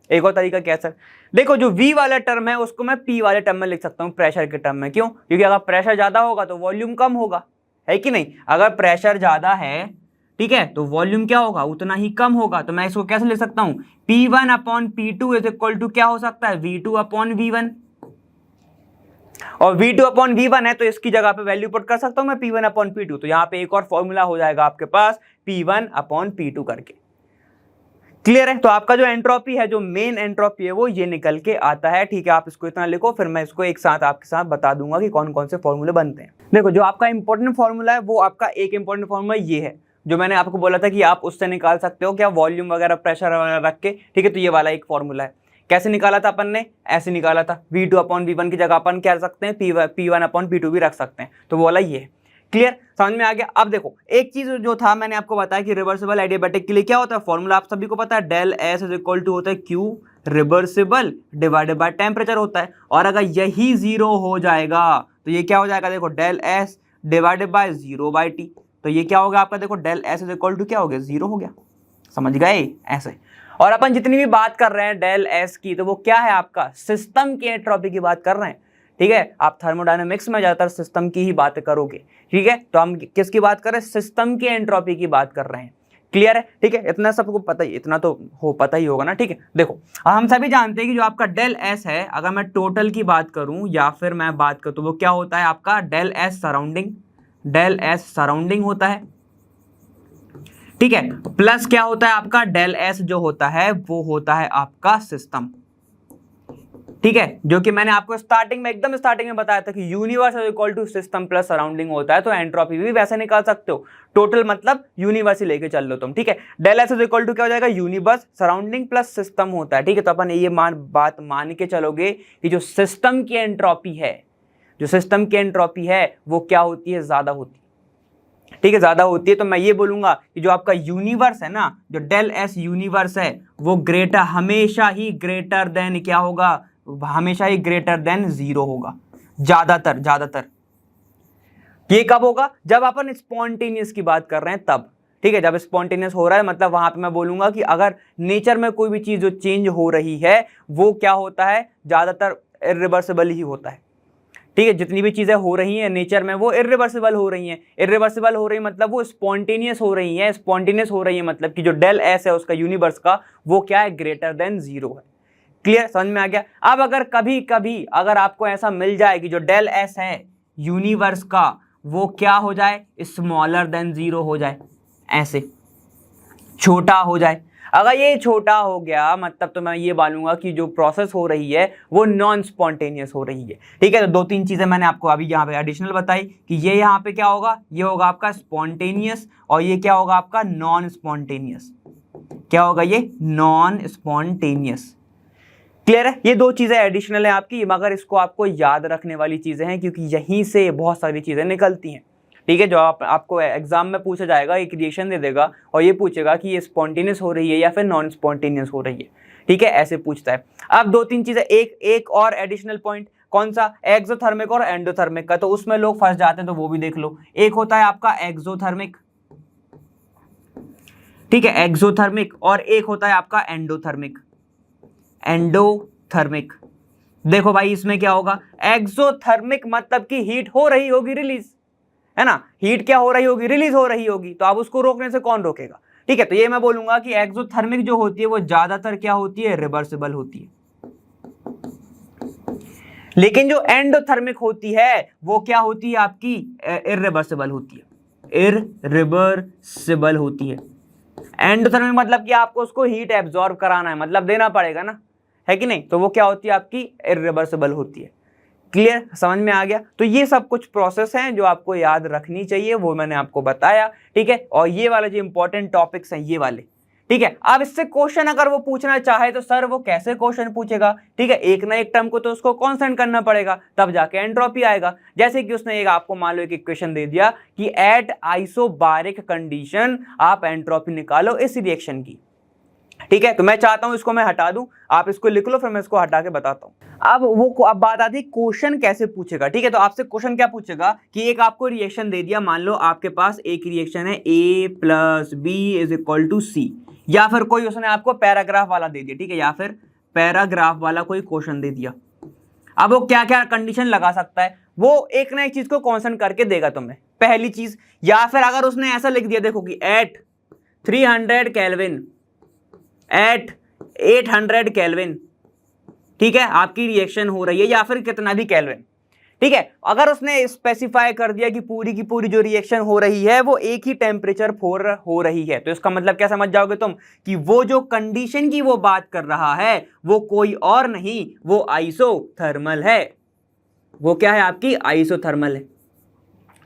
एक और तरीका क्या सर, देखो जो V वाला टर्म है उसको मैं P वाले टर्म में लिख सकता हूं, प्रेशर के टर्म में, क्यों, क्योंकि अगर प्रेशर ज्यादा होगा तो वॉल्यूम कम होगा, है कि नहीं, अगर प्रेशर ज्यादा है, ठीक है, तो वॉल्यूम क्या होगा, उतना ही कम होगा, तो मैं इसको कैसे लिख सकता हूं, P1 upon P2 is equal to क्या हो सकता है, V2 अपॉन V1, और V2 अपॉन V1 है तो इसकी जगह पे वैल्यू पुट कर सकता हूं मैं P1 अपॉन P2, तो यहां पे एक और फॉर्मूला हो जाएगा आपके पास P1 अपॉन P2 करके। क्लियर है, तो आपका जो एंट्रोपी है, जो मेन एंट्रोपी है वो ये निकल के आता है, ठीक है। आप इसको इतना लिखो, फिर मैं इसको एक साथ आपके साथ बता दूंगा कि कौन कौन से फॉर्मूले बनते हैं। देखो जो आपका इंपॉर्टेंट फॉर्मूला है वो आपका एक इंपॉर्टेंट फॉर्मूला ये है, जो मैंने आपको बोला था कि आप उससे निकाल सकते हो क्या, वॉल्यूम वगैरह प्रेशर वगैरह रख के, ठीक है। तो ये वाला एक फॉर्मूला है, कैसे निकाला था अपन ने, ऐसे निकाला था, V2 अपॉन V1 की जगह अपन क्या रख सकते हैं, P1 अपॉन P2 भी रख सकते हैं, तो वो वाला ये है। क्लियर, समझ में आ गया। अब देखो एक चीज जो था मैंने आपको बताया कि रिवर्सिबल एडियाबैटिक के लिए क्या होता है, फॉर्मूला आप सभी को पता है, del S is equal to होता है Q reversible divided by temperature होता है, और अगर यही 0 हो जाएगा तो ये क्या हो जाएगा, देखो del S divided by 0 by T, तो ये क्या होगा आपका, देखो del S is equal to क्या हो गया, 0 हो गया, समझ गए ऐसे। और अपन जितनी भी बात कर रहे हैं डेल एस की, तो वो क्या है आपका, सिस्टम की एंट्रोपी की बात कर रहे हैं, ठीक है। आप थर्मोडायनेमिक्स में ज्यादातर सिस्टम की ही बात करोगे, ठीक है। तो हम किसकी बात कर रहे हैं, सिस्टम की एंट्रोपी की बात कर रहे हैं, क्लियर है, ठीक है, इतना सबको पता ही, इतना तो पता ही होगा ना, ठीक है। देखो हम सभी जानते हैं कि जो आपका डेल एस है, अगर मैं टोटल की बात करूं या फिर मैं बात करूं तो वो क्या होता है आपका डेल एस सराउंडिंग होता है, ठीक है, प्लस क्या होता है आपका डेल एस जो होता है वो होता है आपका सिस्टम, ठीक है, जो कि मैंने आपको एकदम स्टार्टिंग में बताया था कि universe is equal to system plus surrounding होता है, तो एंट्रोपी भी वैसे निकाल सकते हो, टोटल मतलब यूनिवर्स ही लेके चल लो तुम, ठीक है। Del S is equal to क्या हो जाएगा, यूनिवर्स सराउंडिंग प्लस सिस्टम होता है, ठीक है। तो अपन ये बात मान के चलोगे कि जो सिस्टम की एंट्रोपी है वो क्या होती है, ज्यादा होती है, ठीक है, ज्यादा होती है। तो मैं ये बोलूंगा कि जो आपका यूनिवर्स है ना, जो डेल एस यूनिवर्स है वो हमेशा ही ग्रेटर देन क्या होगा, हमेशा ही ग्रेटर देन 0 होगा, ज्यादातर। ये कब होगा, जब अपन स्पॉन्टेनियस की बात कर रहे हैं तब, ठीक है। जब स्पॉन्टेनियस हो रहा है मतलब वहां पे मैं बोलूंगा कि अगर नेचर में कोई भी चीज जो चेंज हो रही है वो क्या होता है, ज्यादातर इरिवर्सिबल ही होता है, ठीक है। जितनी भी चीजें हो रही हैं नेचर में वो इरिवर्सिबल हो रही मतलब वो स्पॉन्टेनियस हो रही है मतलब कि जो डेल एस है उसका यूनिवर्स का वो क्या है, ग्रेटर देन 0 है। क्लियर, समझ में आ गया। अब अगर कभी अगर आपको ऐसा मिल जाए कि जो डेल एस है यूनिवर्स का वो क्या हो जाए, स्मॉलर देन 0 हो जाए, ऐसे छोटा हो जाए, अगर ये छोटा हो गया मतलब तो मैं ये बोलूंगा कि जो प्रोसेस हो रही है वो नॉन स्पॉन्टेनियस हो रही है, ठीक है। तो 2-3 चीजें मैंने आपको अभी यहाँ पे एडिशनल बताई कि ये यहाँ पे क्या होगा, ये होगा आपका स्पॉन्टेनियस और ये क्या होगा आपका नॉन स्पॉन्टेनियस, क्या होगा ये नॉन स्पॉन्टेनियस। क्लियर है, ये 2 चीजें एडिशनल है आपकी, मगर इसको आपको याद रखने वाली चीजें हैं क्योंकि यहीं से बहुत सारी चीजें निकलती हैं, ठीक है। जो आपको एग्जाम में पूछा जाएगा, एक रिएक्शन दे देगा और ये पूछेगा कि ये स्पॉन्टेनियस हो रही है या फिर नॉन स्पॉन्टेनियस हो रही है, ठीक है, ऐसे पूछता है। अब 2-3 चीजें, एक और एडिशनल पॉइंट, कौन सा, एक्सोथर्मिक और एंडोथर्मिक का, तो उसमें लोग फंस जाते हैं तो वो भी देख लो। एक होता है आपका एक्सोथर्मिक, ठीक है, एक्सोथर्मिक, और एक होता है आपका एंडोथर्मिक। देखो भाई इसमें क्या होगा, एक्सोथर्मिक मतलब कि हीट हो रही होगी रिलीज, है ना, हीट क्या हो रही होगी, रिलीज हो रही होगी, तो अब उसको रोकने से कौन रोकेगा, ठीक है। तो ये मैं बोलूंगा कि एक्सोथर्मिक जो होती है वो ज्यादातर क्या होती है, रिवर्सिबल होती है, लेकिन जो एंडोथर्मिक होती है वो क्या होती है आपकी, इर्रिवर्सिबल होती है। एंडोथर्मिक मतलब कि आपको उसको हीट एब्जॉर्ब कराना है, मतलब देना पड़ेगा ना, है कि नहीं, तो वो क्या होती है आपकी इरिवर्सिबल होती है। क्लियर, समझ में आ गया। तो ये सब कुछ प्रोसेस हैं जो आपको याद रखनी चाहिए, वो मैंने आपको बताया, ठीक है। और ये वाले जो इंपॉर्टेंट टॉपिक्स हैं ये वाले, ठीक है। अब इससे क्वेश्चन अगर वो पूछना चाहे तो सर वो कैसे क्वेश्चन पूछेगा, ठीक है, एक ना एक टर्म को तो उसको कांस्टेंट करना पड़ेगा तब जाके एंट्रोपी आएगा। जैसे कि उसने एक आपको मान लो एक इक्वेशन दे दिया कि एट आइसोबारिक कंडीशन आप एंट्रोपी निकालो इस रिएक्शन की, ठीक है। तो मैं चाहता हूं इसको मैं हटा दूं, आप इसको लिख लो, फिर मैं इसको हटा के बताता हूं। अब बात आती है क्वेश्चन कैसे पूछेगा, ठीक है। तो आपसे क्वेश्चन क्या पूछेगा कि एक आपको रिएक्शन दे दिया, मान लो आपके पास एक रिएक्शन है A+B=C, या फिर कोई उसने आपको पैराग्राफ वाला दे दिया, ठीक है, या फिर पैराग्राफ वाला कोई क्वेश्चन दे दिया। अब वो क्या क्या कंडीशन लगा सकता है, वो एक ना एक चीज को कांस्टेंट करके देगा तुम्हें, पहली चीज। या फिर अगर उसने ऐसा लिख दिया, देखो कि एट 300 केल्विन, एट 800 केल्विन, ठीक है, आपकी रिएक्शन हो रही है, या फिर कितना भी केल्विन, ठीक है। अगर उसने स्पेसिफाई कर दिया कि पूरी की पूरी जो रिएक्शन हो रही है वो एक ही टेम्परेचर पर हो रही है, तो इसका मतलब क्या समझ जाओगे तुम कि वो जो कंडीशन की वो बात कर रहा है वो कोई और नहीं, वो आइसोथर्मल है। वो क्या है आपकी, आइसोथर्मल है।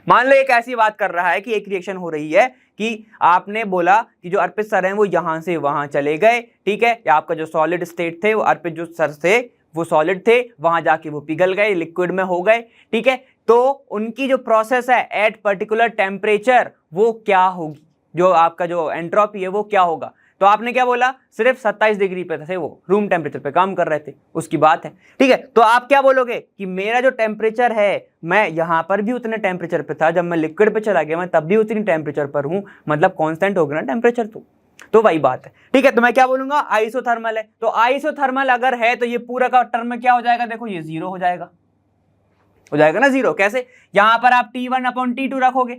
मान लो एक ऐसी बात कर रहा है कि एक रिएक्शन हो रही है कि आपने बोला कि जो अर्पित सर हैं वो यहां से वहां चले गए, ठीक है, या आपका जो सॉलिड स्टेट थे वो अर्पित जो सर थे वो सॉलिड थे, वहां जाके वो पिघल गए, लिक्विड में हो गए, ठीक है। तो उनकी जो प्रोसेस है एट पर्टिकुलर टेम्परेचर वो क्या होगी, जो आपका जो एंट्रोपी है वो क्या होगा। तो आपने क्या बोला, सिर्फ 27 डिग्री पे थे, वो रूम टेम्परेचर पे काम कर रहे थे, उसकी बात है, ठीक है। तो आप क्या बोलोगे कि मेरा जो टेम्परेचर है मैं यहां पर भी उतने टेम्परेचर पे था, जब मैं लिक्विड पे चला गया मैं तब भी उतनी टेम्परेचर पर हूं, मतलब कांस्टेंट हो गया ना टेम्परेचर, तो वही बात है, ठीक है। तो मैं क्या बोलूंगा, आइसोथर्मल है। तो आइसोथर्मल अगर है तो ये पूरा का टर्म में क्या हो जाएगा, देखो ये 0 हो जाएगा ना, 0 कैसे, यहां पर आप T1/T2 रखोगे,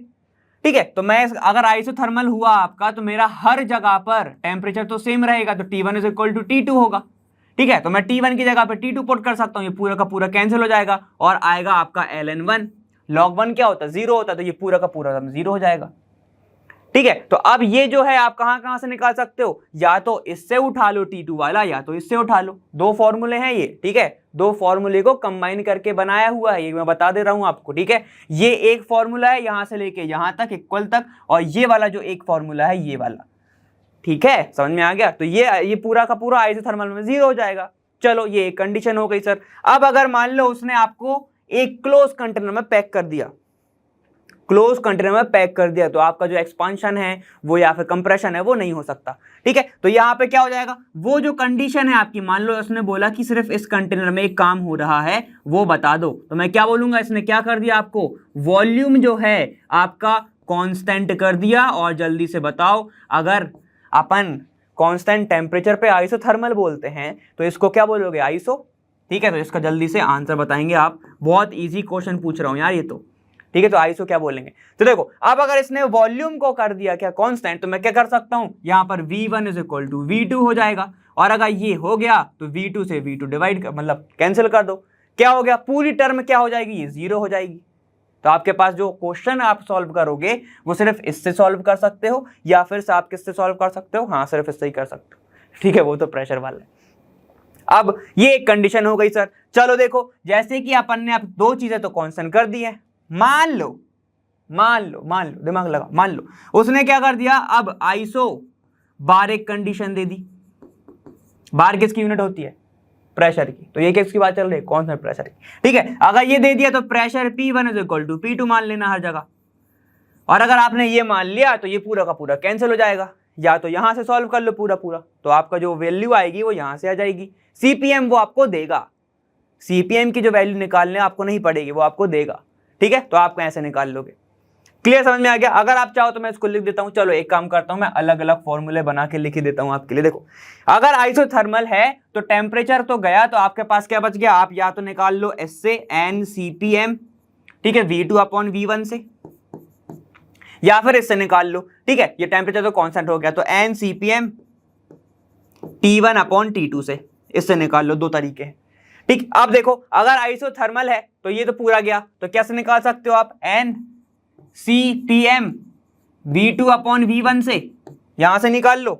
ठीक है। तो मैं अगर आइसोथर्मल हुआ आपका तो मेरा हर जगह पर टेम्परेचर तो सेम रहेगा, तो T1 is equal to T2 होगा। ठीक है, तो मैं T1 की जगह पे T2 पुट कर सकता हूँ, ये पूरा का पूरा कैंसिल हो जाएगा और आएगा आपका ln1। log 1 क्या होता है, 0 होता है, तो ये पूरा का पूरा 0 हो जाएगा। ठीक है, तो अब ये जो है आप कहां से निकाल सकते हो, या तो इससे उठा लो T2 वाला या तो इससे उठा लो। दो फॉर्मूले हैं ये, ठीक है, दो फॉर्मूले को कंबाइन करके बनाया हुआ है, ये मैं बता दे रहा हूं आपको। ठीक है, ये एक फॉर्मूला है यहां से लेके यहां तक इक्वल तक, और ये वाला जो एक फॉर्मूला है ये वाला। ठीक है, समझ में आ गया। तो ये पूरा का पूरा आइसोथर्मल में 0 हो जाएगा। चलो, ये एक कंडीशन हो गई सर। अब अगर मान लो उसने आपको एक क्लोज कंटेनर में पैक कर दिया, क्लोज कंटेनर में पैक कर दिया, तो आपका जो एक्सपांशन है वो या फिर कंप्रेशन है वो नहीं हो सकता। ठीक है, तो यहाँ पे क्या हो जाएगा, वो जो कंडीशन है आपकी, मान लो उसने बोला कि सिर्फ इस कंटेनर में एक काम हो रहा है वो बता दो, तो मैं क्या बोलूंगा, इसने क्या कर दिया आपको, वॉल्यूम जो है आपका कांस्टेंट कर दिया। और जल्दी से बताओ, अगर अपन कांस्टेंट टेम्परेचर पे आइसोथर्मल बोलते हैं तो इसको क्या बोलोगे, आइसो। ठीक है, तो इसका जल्दी से आंसर बताएंगे आप। बहुत ईजी क्वेश्चन पूछ रहा हूं यार ये तो। ठीक है, तो आइसो क्या बोलेंगे, तो देखो अब अगर इसने वॉल्यूम को कर दिया क्या कांस्टेंट, तो मैं क्या कर सकता हूं, यहां पर V1 is equal to V2 हो जाएगा। और अगर ये हो गया तो V2 से V2 डिवाइड मतलब कैंसिल कर दो, क्या हो गया, पूरी टर्म क्या हो जाएगी, ये 0 हो जाएगी। तो आपके पास जो क्वेश्चन आप सॉल्व करोगे वो सिर्फ इससे सॉल्व कर सकते हो, या फिर आप किससे सॉल्व कर सकते हो, हाँ सिर्फ इससे ही कर सकते हो। ठीक है, वो तो प्रेशर वाला है। अब ये एक कंडीशन हो गई सर। चलो देखो, जैसे कि अपन ने अब दो चीजें तो कांस्टेंट कर दी है, मान लो दिमाग लगा, मान लो उसने क्या कर दिया, अब आइसो बार एक कंडीशन दे दी। बार किसकी यूनिट होती है, प्रेशर की, तो ये किसकी बात चल रही है, कौन सा प्रेशर की। ठीक है, अगर ये दे दिया तो pressure P1 is equal to P2 मान लेना हर जगह। और अगर आपने ये मान लिया तो ये पूरा का पूरा कैंसिल हो जाएगा, या तो यहां से सॉल्व कर लो पूरा पूरा, तो आपका जो वैल्यू आएगी वो यहां से आ जाएगी। CPM वो आपको देगा, CPM की जो वैल्यू निकालने आपको नहीं पड़ेगी, वो आपको देगा। ठीक है, तो आप ऐसे निकाल लोगे। क्लियर, समझ में आ गया। अगर आप चाहो तो मैं इसको लिख देता हूं, चलो एक काम करता हूं, मैं अलग अलग फॉर्मूले बना के लिख देता हूं आपके लिए। देखो, अगर आइसोथर्मल है तो टेम्परेचर तो गया, तो आपके पास क्या बच गया, आप या तो निकाल लो इससे NCPM, ठीक है, V2/V1 से, या फिर इससे निकाल लो। ठीक है, ये टेम्परेचर तो कांस्टेंट हो गया, तो NCPM T1/T2 से, इससे निकाल लो, दो तरीके हैं। ठीक, अब देखो अगर आइसोथर्मल है तो ये तो पूरा गया, तो कैसे निकाल सकते हो आप, NCPM V2/V1 से, यहां से निकाल लो।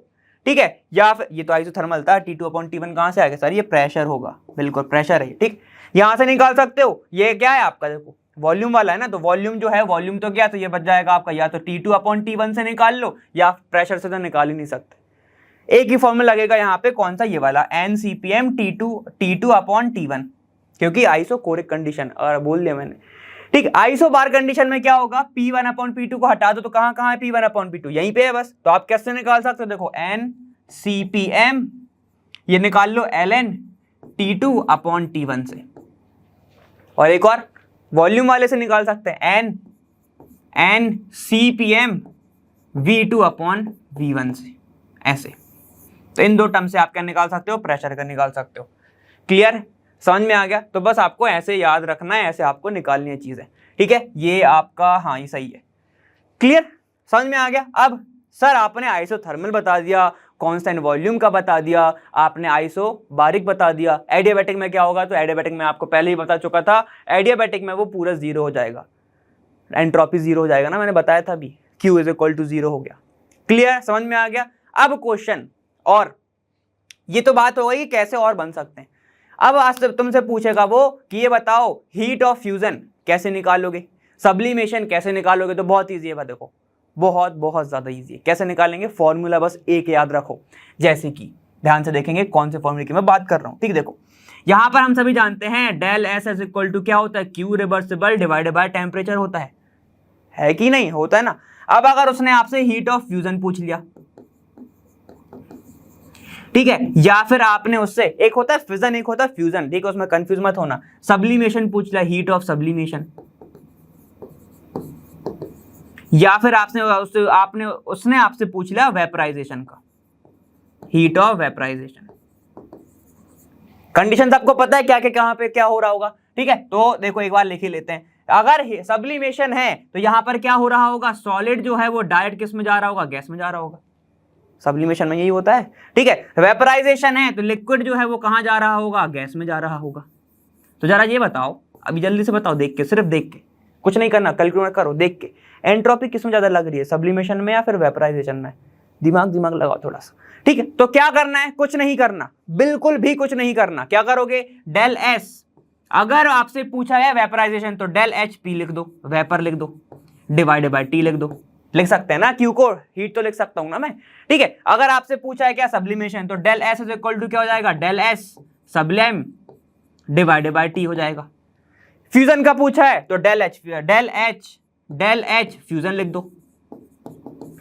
ठीक है, या फिर ये तो आइसोथर्मल था, T2/T1 कहां से आ गया सर, ये प्रेशर होगा, बिल्कुल प्रेशर है। ठीक, यहां से निकाल सकते हो। ये क्या है आपका, देखो वॉल्यूम वाला है ना, तो वॉल्यूम जो है, वॉल्यूम तो क्या, तो ये बच जाएगा आपका, या तो T2/T1 से निकाल लो, या प्रेशर से तो निकाल ही नहीं सकते। एक ही फॉर्मूला लगेगा यहाँ पे, कौन सा, ये वाला NCPM T2/T1, क्योंकि आइसो कोरिक कंडीशन, और बोल दिया मैंने। ठीक, आइसो बार कंडीशन में क्या होगा, P1/P2 को हटा दो, तो कहां है P1/P2, यहीं पे है बस। तो आप कैसे निकाल सकते हो, देखो NCPM, ये निकाल लो ln T2/T1 से, और एक और वॉल्यूम वाले से निकाल सकते हैं NCPM V2/V1 से, ऐसे। तो इन दो टर्म से आप क्या निकाल सकते हो, प्रेशर का निकाल सकते हो। क्लियर, समझ में आ गया। तो बस आपको ऐसे याद रखना है, ऐसे आपको निकालनी है चीजें। ठीक है, ये आपका, हाँ ये सही है। क्लियर, समझ में आ गया। अब सर आपने आइसोथर्मल बता दिया, कांस्टेंट वॉल्यूम का बता दिया, आपने आइसो बारिक बता दिया, एडियाबैटिक में क्या होगा, तो एडियाबैटिक में आपको पहले ही बता चुका था, एडियाबैटिक में वो पूरा 0 हो जाएगा, एंट्रोपी 0 हो जाएगा ना, मैंने बताया था अभी, Q इज इक्वल टू 0 हो गया। क्लियर, समझ में आ गया। अब क्वेश्चन, और ये तो बात हो गई कैसे और बन सकते हैं। अब आज तुमसे पूछेगा वो कि ये बताओ हीट ऑफ फ्यूजन कैसे निकालोगे, सब्लिमेशन कैसे निकालोगे, तो बहुत ईजी है, देखो बहुत ज्यादा ईजी है। कैसे निकालेंगे, फॉर्मूला बस एक याद रखो, जैसे कि ध्यान से देखेंगे कौन से फॉर्मूले की मैं बात कर रहा हूं। ठीक, देखो यहां पर हम सभी जानते हैं del S is equal to क्या होता है, Q reversible divided by temperature होता है कि नहीं, होता है ना। अब अगर उसने आपसे हीट ऑफ फ्यूजन पूछ लिया, ठीक है, या फिर आपने उससे, एक होता है फिजन एक होता है फ्यूजन, ठीक है, उसमें कंफ्यूज मत होना, सब्लिमेशन पूछ लिया, हीट ऑफ सब्लिमेशन, या फिर उसने आपसे पूछ लिया वेपराइजेशन का, हीट ऑफ वेपराइजेशन। कंडीशन आपको पता है क्या क्या, कहां पे क्या हो रहा होगा। ठीक है, तो देखो एक बार लिख ही लेते हैं, अगर सब्लिमेशन है तो यहां पर क्या हो रहा होगा, सॉलिड जो है वो डायरेक्ट किस में जा रहा होगा, गैस में जा रहा होगा। सब्लिमेशन में यही होता है, ठीक है। वेपराइजेशन है तो लिक्विड जो है वो कहां जा रहा होगा, गैस में जा रहा होगा। तो जरा ये बताओ, अभी जल्दी से बताओ, देख के, सिर्फ देख के, कुछ नहीं करना, कैलकुलेट करो, देख के एंट्रोपी किस में ज्यादा लग रही है, सब्लिमेशन में या फिर वेपराइजेशन में। दिमाग लगाओ थोड़ा सा, ठीक है। तो क्या करना है, कुछ नहीं करना, बिल्कुल भी कुछ नहीं करना। क्या करोगे, डेल एस, अगर आपसे पूछा है वेपराइजेशन तो डेल एच पी लिख दो, वेपर लिख दो, डिवाइडेड बाय टी लिख दो, लिख सकते हैं ना, क्यू को हीट तो लिख सकता हूं ना मैं, ठीक है। अगर आपसे पूछा है क्या सब्लिमेशन तो del S is equal to क्या हो जाएगा, del S sublim divided by T हो जाएगा। फ्यूजन का पूछा है तो डेल एच फ्यूजन लिख दो,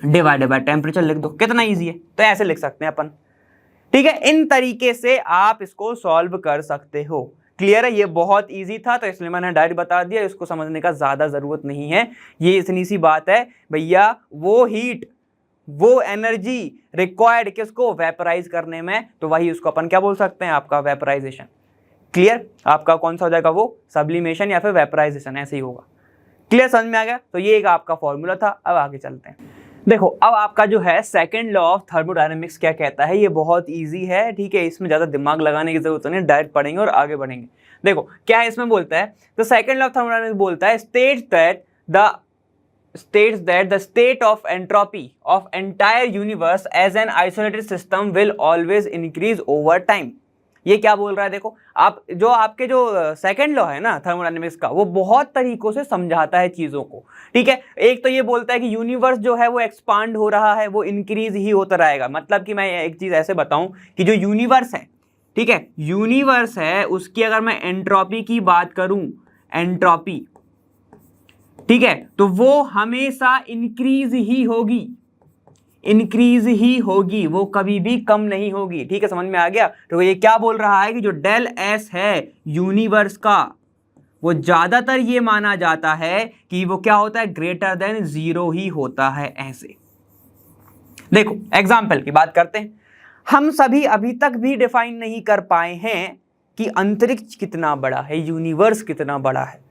डिवाइडेड बाय टेम्परेचर लिख दो। कितना इजी है, तो ऐसे लिख सकते हैं अपन, ठीक है। इन तरीके से आप इसको सॉल्व कर सकते हो। क्लियर है, ये बहुत इजी था तो इसलिए मैंने डायरेक्ट बता दिया, इसको समझने का ज्यादा जरूरत नहीं है। ये इतनी सी बात है भैया, वो हीट, वो एनर्जी रिक्वायर्ड किसको, वेपराइज करने में, तो वही उसको अपन क्या बोल सकते हैं, आपका वेपराइजेशन। क्लियर, आपका कौन सा हो जाएगा, वो सब्लिमेशन या फिर वेपराइजेशन, ऐसे ही होगा। क्लियर, समझ में आ गया। तो ये एक आपका फॉर्मूला था। अब आगे चलते हैं। देखो अब आपका जो है सेकंड लॉ ऑफ थर्मोडायनेमिक्स क्या कहता है, ये बहुत इजी है, ठीक है। इसमें ज्यादा दिमाग लगाने की जरूरत नहीं, डायरेक्ट पढ़ेंगे और आगे बढ़ेंगे। देखो क्या है इसमें बोलता है, तो सेकंड लॉ ऑफ थर्मोडायनेमिक्स बोलता है states that the state of entropy of entire universe as an isolated system will always increase over time। ये क्या बोल रहा है, देखो आप जो आपके जो सेकंड लॉ है ना थर्मोडायनेमिक्स का, वो बहुत तरीकों से समझाता है चीजों को, ठीक है। एक तो ये बोलता है कि यूनिवर्स जो है वो एक्सपांड हो रहा है, वो इंक्रीज ही होता रहेगा। मतलब कि मैं एक चीज ऐसे बताऊं कि जो यूनिवर्स है, ठीक है, यूनिवर्स है, उसकी अगर मैं एंट्रोपी की बात करूं, एंट्रोपी, ठीक है, तो वो हमेशा इंक्रीज ही होगी, इंक्रीज ही होगी, वो कभी भी कम नहीं होगी, ठीक है। समझ में आ गया। तो ये क्या बोल रहा है कि जो डेल एस है यूनिवर्स का, वो ज्यादातर ये माना जाता है कि वो क्या होता है, ग्रेटर देन 0 ही होता है। ऐसे देखो एग्जाम्पल की बात करते हैं। हम सभी अभी तक भी डिफाइन नहीं कर पाए हैं कि अंतरिक्ष कितना बड़ा है, यूनिवर्स कितना बड़ा है,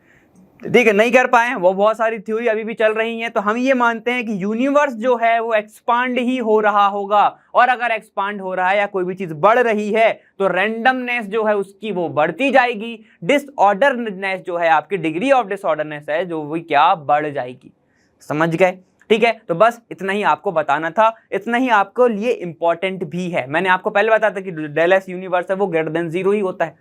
ठीक है, नहीं कर पाए हैं। वो बहुत सारी थ्योरी अभी भी चल रही हैं। तो हम ये मानते हैं कि यूनिवर्स जो है वो एक्सपांड ही हो रहा होगा, और अगर एक्सपांड हो रहा है या कोई भी चीज बढ़ रही है तो रैंडमनेस जो है उसकी वो बढ़ती जाएगी, डिसऑर्डरनेस जो है, आपकी डिग्री ऑफ डिसऑर्डरनेस है जो वो क्या बढ़ जाएगी। समझ गए, ठीक है। तो बस इतना ही आपको बताना था, इतना ही आपको लिए इंपॉर्टेंट भी है। मैंने आपको पहले बताया था कि डेल एस यूनिवर्स है वो ग्रेटर देन 0 ही होता है,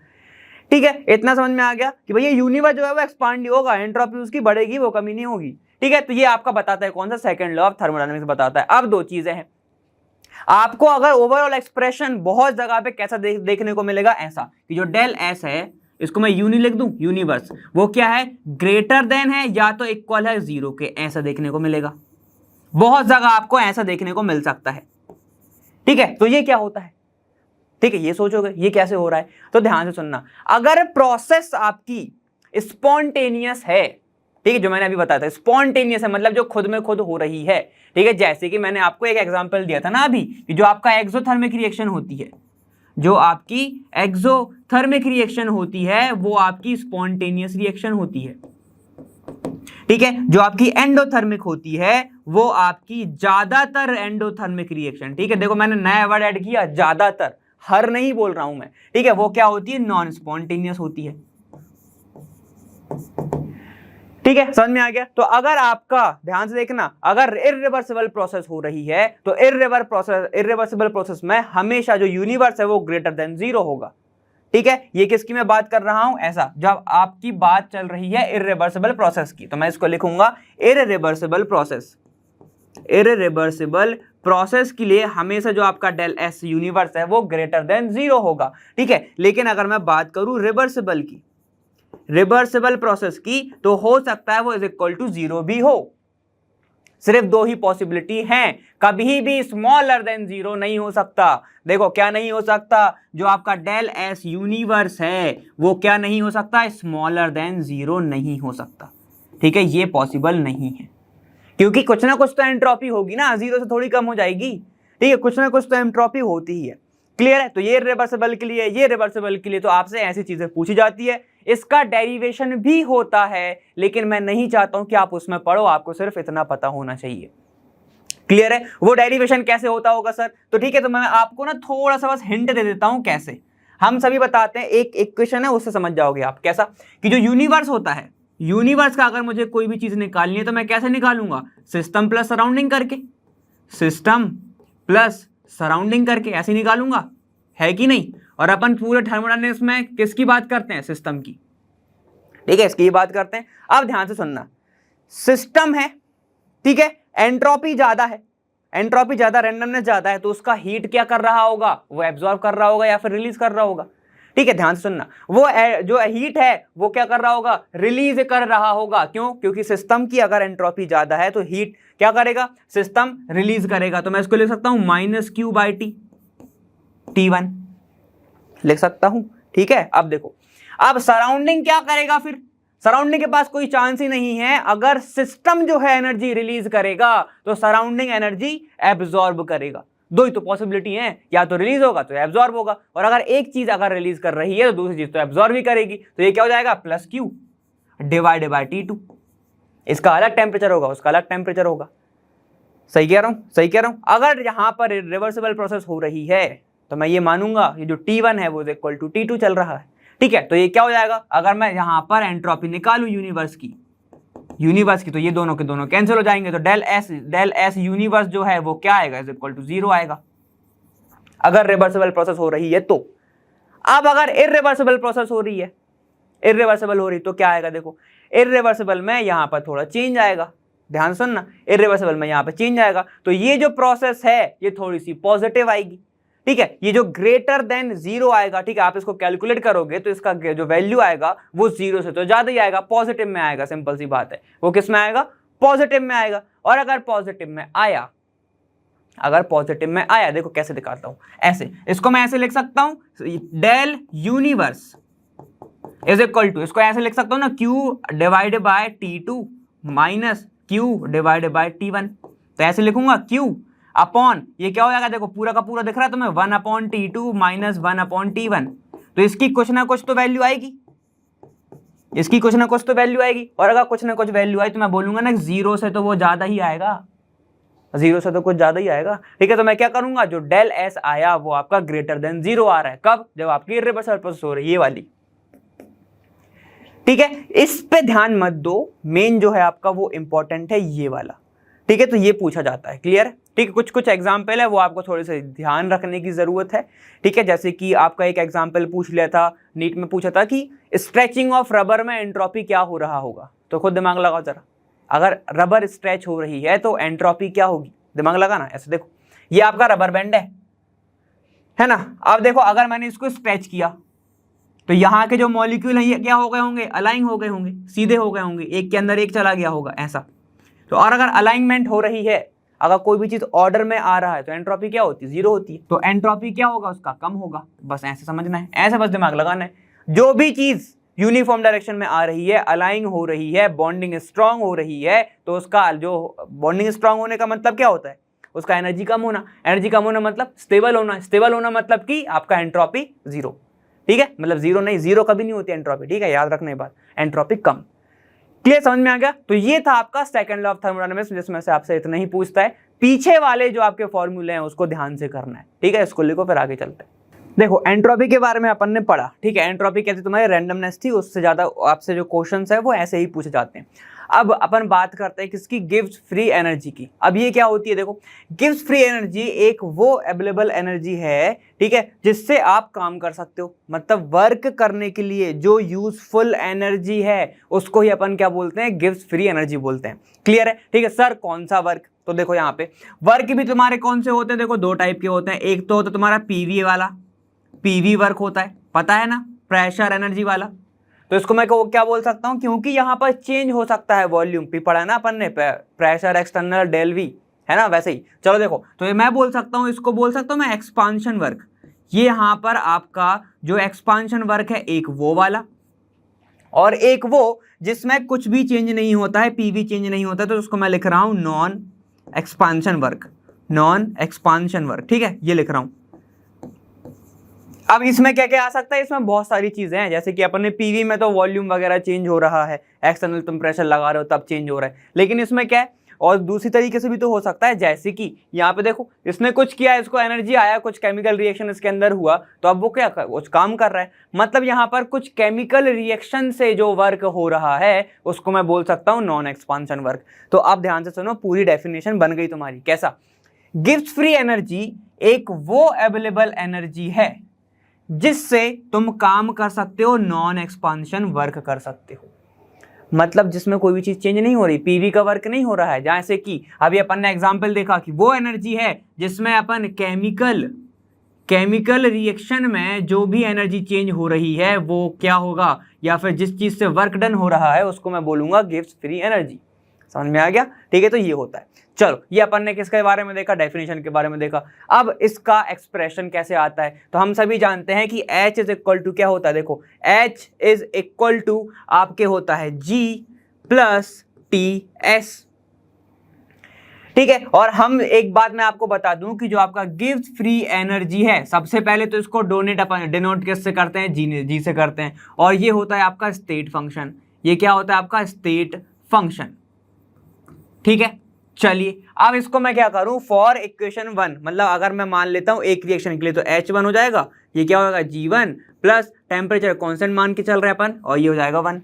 ठीक है। इतना समझ में आ गया कि भैया यूनिवर्स जो है वो एक्सपांड ही होगा, एंट्रोपी उसकी बढ़ेगी, वो कमी नहीं होगी, ठीक है। तो ये आपका बताता है कौन सा, सेकंड लॉ ऑफ थर्मोडायनेमिक्स बताता है। अब दो चीजें हैं, आपको अगर ओवरऑल एक्सप्रेशन बहुत जगह पे कैसा देखने को मिलेगा, ऐसा कि जो डेल एस है, इसको मैं यूनि लिख दूं, यूनिवर्स, वो क्या है, ग्रेटर देन है या तो इक्वल है 0 के, ऐसा देखने को मिलेगा। बहुत जगह आपको ऐसा देखने को मिल सकता है, ठीक है। तो ये क्या होता है, ठीक है, ये सोचोगे ये कैसे हो रहा है, तो ध्यान से सुनना। अगर प्रोसेस आपकी स्पॉन्टेनियस है, ठीक है, जो मैंने अभी बताया था स्पॉन्टेनियस है, मतलब जो खुद में खुद हो रही है, ठीक है। जैसे कि मैंने आपको एक एग्जांपल दिया था ना अभी, कि जो आपका एक्सोथर्मिक रिएक्शन होती है, जो आपकी एक्सोथर्मिक रिएक्शन होती है वो आपकी स्पॉन्टेनियस रिएक्शन होती है, ठीक है। जो आपकी एंडोथर्मिक होती है वो आपकी ज्यादातर एंडोथर्मिक रिएक्शन, ठीक है। देखो मैंने नया वर्ड ऐड किया, ज्यादातर, हर नहीं बोल रहा हूं मैं, ठीक है। वो क्या होती है, नॉन स्पॉन्टेनियस होती है, ठीक है, समझ में आ गया। तो अगर आपका ध्यान से देखना, अगर इररिवर्सिबल प्रोसेस हो रही है तो इररिवर्सिबल प्रोसेस में हमेशा जो यूनिवर्स है वो ग्रेटर देन 0 होगा, ठीक है। ये किसकी मैं बात कर रहा हूं, ऐसा जब आपकी बात चल रही है इररिवर्सिबल प्रोसेस की, तो मैं इसको लिखूंगा इररिवर्सिबल प्रोसेस। इररिवर्सिबल प्रोसेस के लिए हमेशा जो आपका डेल एस यूनिवर्स है वो ग्रेटर देन 0 होगा, ठीक है। लेकिन अगर मैं बात करूं रिवर्सिबल की, रिवर्सिबल प्रोसेस की, तो हो सकता है वो इज इक्वल टू 0 भी हो। सिर्फ दो ही पॉसिबिलिटी हैं, कभी भी स्मॉलर देन 0 नहीं हो सकता। देखो क्या नहीं हो सकता, जो आपका डेल एस यूनिवर्स है वो क्या नहीं हो सकता, स्मॉलर देन 0 नहीं हो सकता, ठीक है। ये पॉसिबल नहीं है, क्योंकि कुछ ना कुछ तो एंट्रोपी होगी ना, 0 से थोड़ी कम हो जाएगी, ठीक है। कुछ ना कुछ तो एंट्रोपी होती ही है। क्लियर है। तो ये रिवर्सिबल के लिए, ये रिवर्सिबल के लिए तो आपसे ऐसी चीजें पूछी जाती है। इसका डेरिवेशन भी होता है, लेकिन मैं नहीं चाहता हूं कि आप उसमें पढ़ो, आपको सिर्फ इतना पता होना चाहिए। क्लियर है? वो डेरिवेशन कैसे होता होगा सर? तो ठीक है, तो मैं आपको ना थोड़ा सा बस हिंट दे देता हूं कैसे। हम सभी बताते हैं, एक इक्वेशन है उससे समझ जाओगे आप। कैसा? कि जो यूनिवर्स होता है, यूनिवर्स का अगर मुझे कोई भी चीज निकालनी है तो मैं कैसे निकालूंगा? सिस्टम प्लस सराउंडिंग करके, सिस्टम प्लस सराउंडिंग करके ऐसे निकालूंगा, है कि नहीं? और अपन पूरे थर्मोडायनेमिक्स में किसकी बात करते हैं? सिस्टम की। ठीक है, इसकी बात करते हैं। अब ध्यान से सुनना, सिस्टम है, ठीक है, एंट्रोपी ज्यादा है, एंट्रोपी ज्यादा, रैंडमनेस ज्यादा है, तो उसका हीट क्या कर रहा होगा? वो एब्जॉर्ब कर रहा होगा या फिर रिलीज कर रहा होगा। ठीक है, ध्यान से सुनना, वो जो हीट है वो क्या कर रहा होगा? रिलीज कर रहा होगा। क्यों? क्योंकि सिस्टम की अगर एंट्रोपी ज्यादा है तो हीट क्या करेगा? सिस्टम रिलीज करेगा। तो मैं इसको लिख सकता हूं -Q/T, T1 लिख सकता हूं। ठीक है, अब देखो, अब सराउंडिंग क्या करेगा फिर? सराउंडिंग के पास कोई चांस ही नहीं है। अगर सिस्टम जो है एनर्जी रिलीज करेगा तो सराउंडिंग एनर्जी एब्जॉर्ब करेगा। दो ही तो पॉसिबिलिटी है, या तो रिलीज होगा तो एब्जॉर्ब होगा, और अगर एक चीज अगर रिलीज कर रही है तो दूसरी चीज तो एब्जॉर्ब ही करेगी। तो ये क्या हो जाएगा? +Q divided by T2। इसका अलग टेम्परेचर होगा, उसका अलग टेम्परेचर होगा। सही कह रहा हूं? सही कह रहा हूं। अगर यहां पर रिवर्सिबल प्रोसेस हो रही है तो मैं ये मानूंगा ये जो T1 है वो इक्वल टू T2 चल रहा है। ठीक है, तो ये क्या हो जाएगा? अगर मैं यहां पर एंट्रोपी निकालूं यूनिवर्स की, तो ये दोनों के दोनों कैंसिल हो जाएंगे। तो डेल एस यूनिवर्स जो है वो क्या आएगा? इज इक्वल टू 0 आएगा, अगर रिवर्सिबल प्रोसेस हो रही है तो। अब अगर इरिवर्सिबल प्रोसेस हो रही है, इरिवर्सिबल हो रही तो क्या आएगा? देखो, इरिवर्सिबल में यहां पर थोड़ा चेंज आएगा। ध्यान सुनना, इरिवर्सिबल में यहां पर चेंज आएगा, तो ये जो प्रोसेस है ये थोड़ी सी पॉजिटिव आएगी। ठीक है, ये जो ग्रेटर देन 0 आएगा, ठीक है, आप इसको कैलकुलेट करोगे तो इसका जो वैल्यू आएगा वो 0 से तो ज्यादा ही आएगा, पॉजिटिव में आएगा। सिंपल सी बात है, वो किस में आएगा? पॉजिटिव में आएगा। और अगर पॉजिटिव में आया, अगर पॉजिटिव में आया, देखो कैसे दिखाता हूं, ऐसे, इसको मैं ऐसे लिख सकता हूं, del universe is equal to, इसको ऐसे लिख सकता हूं ना, Q divided by T2 minus Q divided by T1। तो ऐसे लिखूंगा Q अपॉन, ये क्या हो जाएगा? देखो पूरा का पूरा दिख रहा है तुम्हें, 1/T2 माइनस 1/T1। तो इसकी कुछ ना कुछ तो वैल्यू आएगी, इसकी कुछ ना कुछ तो वैल्यू आएगी। और अगर कुछ ना कुछ वैल्यू आई तो मैं बोलूंगा ना 0 से तो वो ज्यादा ही आएगा, 0 से तो कुछ ज्यादा ही आएगा। ठीक है, तो मैं क्या करूंगा, जो डेल एस आया वो आपका ग्रेटर देन 0 आ रहा है। कब? जब आपकी इरिवर्सिबल प्रोसेस हो रही है, ये वाली। ठीक है, इस पे ध्यान मत दो, मेन जो है आपका वो इंपॉर्टेंट है ये वाला। ठीक है, तो ये पूछा जाता है। क्लियर? ठीक है, कुछ कुछ एग्जाम्पल है वो आपको थोड़े से ध्यान रखने की जरूरत है। ठीक है, जैसे कि आपका एक एग्जाम्पल पूछ लिया था, नीट में पूछा था कि स्ट्रेचिंग ऑफ रबर में एंट्रोपी क्या हो रहा होगा। तो खुद दिमाग लगाओ जरा, अगर रबर स्ट्रेच हो रही है तो एंट्रोपी क्या होगी? दिमाग लगाना। ऐसे देखो, ये आपका रबर बैंड है ना। अब देखो, अगर मैंने इसको स्ट्रेच किया तो यहाँ के जो मॉलिक्यूल हैं ये क्या हो गए होंगे? अलाइन हो गए होंगे, सीधे हो गए होंगे, एक के अंदर एक चला गया होगा, ऐसा। तो और अगर अलाइनमेंट हो रही है, अगर कोई भी चीज ऑर्डर में आ रहा है तो एंट्रोपी क्या होती है? 0 होती है। तो एंट्रोपी क्या होगा? उसका कम होगा। बस ऐसे समझना है, ऐसे बस दिमाग लगाना है। जो भी चीज यूनिफॉर्म डायरेक्शन में आ रही है, अलाइन हो रही है, बॉन्डिंग स्ट्रांग हो रही है, तो उसका जो बॉन्डिंग स्ट्रांग होने का मतलब क्या होता है? उसका एनर्जी कम होना। एनर्जी कम होना मतलब स्टेबल होना। स्टेबल होना मतलब कि आपका एंट्रोपी 0। ठीक है, मतलब 0 नहीं, 0 कभी नहीं होती एंट्रोपी। ठीक है, याद रखने की बात, एंट्रोपी कम। क्लियर? समझ में आ गया? तो ये था आपका सेकंड लॉ ऑफ थर्मोडायनामिक्स, जिसमें से आपसे इतना ही पूछता है। पीछे वाले जो आपके फॉर्मूले हैं उसको ध्यान से करना है। ठीक है, इसको लिखो, फिर आगे चलते हैं। देखो, एंट्रोपी के बारे में अपन ने पढ़ा। ठीक है, एंट्रोपी कैसे तुम्हारी रैंडमनेस थी, उससे ज्यादा आपसे जो क्वेश्चंस है वो ऐसे ही पूछे जाते हैं। अब अपन बात करते हैं किसकी? गिव्स फ्री एनर्जी की। अब ये क्या होती है? देखो, गिव्स फ्री एनर्जी एक वो अवेलेबल एनर्जी है, ठीक है, जिससे आप काम कर सकते हो। मतलब वर्क करने के लिए जो यूजफुल एनर्जी है उसको ही अपन क्या बोलते हैं? गिव्स फ्री एनर्जी बोलते हैं। क्लियर है? ठीक है सर, कौन सा वर्क? तो देखो यहाँ पे वर्क भी तुम्हारे कौन से होते हैं? देखो, दो टाइप के होते हैं। एक तो होता है तुम्हारा पीवी वाला, पीवी वर्क होता है, पता है ना, प्रेशर एनर्जी वाला। तो इसको मैं क्या बोल सकता हूं? क्योंकि यहां पर चेंज हो सकता है वॉल्यूम, भी पढ़ा है ना अपन ने, प्रेशर एक्सटर्नल डेल वी, है ना, वैसे ही। चलो देखो, तो ये मैं बोल सकता हूं, इसको बोल सकता हूं मैं एक्सपांशन वर्क। ये यहां पर आपका जो एक्सपांशन वर्क है, एक वो वाला और एक वो जिसमें कुछ भी चेंज नहीं होता है, पीवी चेंज नहीं होता है, तो उसको मैं लिख रहा हूं non expansion work. Non expansion work, ठीक है, ये लिख रहा हूं। अब इसमें क्या क्या आ सकता है, इसमें बहुत सारी चीजें हैं, जैसे कि अपने पीवी में तो वॉल्यूम वगैरह चेंज हो रहा है, एक्सटर्नल तुम प्रेशर लगा रहे हो तब चेंज हो रहा है, लेकिन इसमें क्या है और दूसरी तरीके से भी तो हो सकता है, जैसे कि यहाँ पे देखो इसने कुछ किया, इसको एनर्जी आया, कुछ केमिकल रिएक्शन इसके अंदर हुआ, तो अब वो क्या कुछ काम कर रहा है, मतलब यहाँ पर कुछ केमिकल रिएक्शन से जो वर्क हो रहा है उसको मैं बोल सकता हूँ नॉन एक्सपांशन वर्क। तो आप ध्यान से सुनो, पूरी डेफिनेशन बन गई तुम्हारी। कैसा? गिव्स फ्री एनर्जी एक वो अवेलेबल एनर्जी है जिससे तुम काम कर सकते हो, नॉन एक्सपांशन वर्क कर सकते हो, मतलब जिसमें कोई भी चीज चेंज नहीं हो रही, पीवी का वर्क नहीं हो रहा है। जैसे कि अभी अपन ने एग्जांपल देखा कि वो एनर्जी है जिसमें अपन केमिकल रिएक्शन में जो भी एनर्जी चेंज हो रही है वो क्या होगा, या फिर जिस चीज से वर्क डन हो रहा है उसको मैं बोलूंगा गिव्स फ्री एनर्जी। समझ में आ गया? ठीक है, तो ये होता है। चलो, ये अपन ने किसके बारे में देखा, डेफिनेशन के बारे में देखा। अब इसका एक्सप्रेशन कैसे आता है, तो हम सभी जानते हैं कि H इज इक्वल टू क्या होता है, देखो H इज इक्वल टू आपके होता है G प्लस TS। ठीक है, और हम एक बात मैं आपको बता दूं कि जो आपका गिव्स फ्री एनर्जी है, सबसे पहले तो इसको डिनोट किससे करते हैं, जी से करते हैं, और ये होता है आपका स्टेट फंक्शन। ये क्या होता है आपका स्टेट फंक्शन। ठीक है, चलिए अब इसको मैं क्या करूं, फॉर इक्वेशन 1, मतलब अगर मैं मान लेता हूं एक रिएक्शन के लिए तो H1 हो जाएगा, ये क्या होगा G1 प्लस टेम्परेचर कांस्टेंट मान के चल रहे हैं अपन, और ये हो जाएगा 1,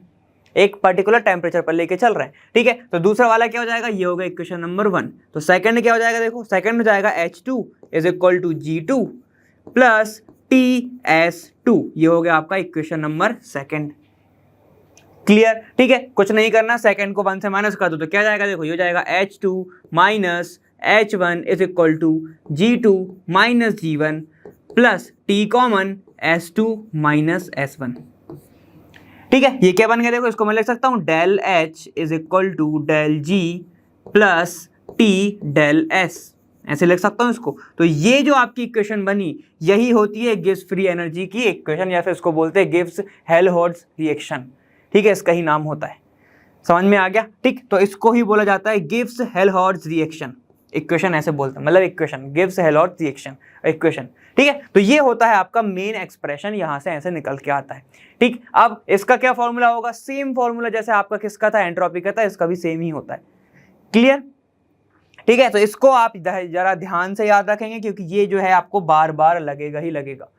एक पर्टिकुलर टेम्परेचर पर लेके चल रहे हैं। ठीक है, तो दूसरा वाला क्या हो जाएगा, ये होगा इक्वेशन नंबर 1। तो सेकंड क्या हो जाएगा, देखो सेकंड हो जाएगा H2 is equal to G2 plus TS2, ये हो गया आपका इक्वेशन नंबर 2। क्लियर? ठीक है, कुछ नहीं करना, सेकंड को 1 से माइनस कर दो तो क्या जाएगा, देखो ये हो जाएगा H2 minus H1 is equal to G2 minus G1 plus T common S2 minus S1। ठीक है, ये क्या बन गया, देखो इसको मैं लिख सकता हूं del H is equal to del G plus T del S, ऐसे लिख सकता हूं इसको। तो ये जो आपकी इक्वेशन बनी यही होती है गिव्स फ्री एनर्जी की इक्वेशन, या फिर इसको बोलते हैं गिव्स हेल्महोल्ट्ज रिएक्शन। ठीक है, इसका ही नाम होता है। समझ में आ गया? ठीक, तो इसको ही बोला जाता है गिव्स हेल्महोल्ट्ज रिएक्शन इक्वेशन, ऐसे बोलते हैं, मतलब equation gives Helmholtz reaction equation. ठीक है, तो ये होता है आपका मेन एक्सप्रेशन, यहां से ऐसे निकल के आता है। ठीक, अब इसका क्या फॉर्मूला होगा, सेम फॉर्मूला जैसे आपका किसका था, एंट्रोपी का था, इसका भी सेम ही होता है। क्लियर? ठीक है, तो इसको आप जरा ध्यान से याद रखेंगे क्योंकि ये जो है आपको बार बार लगेगा ही लगेगा।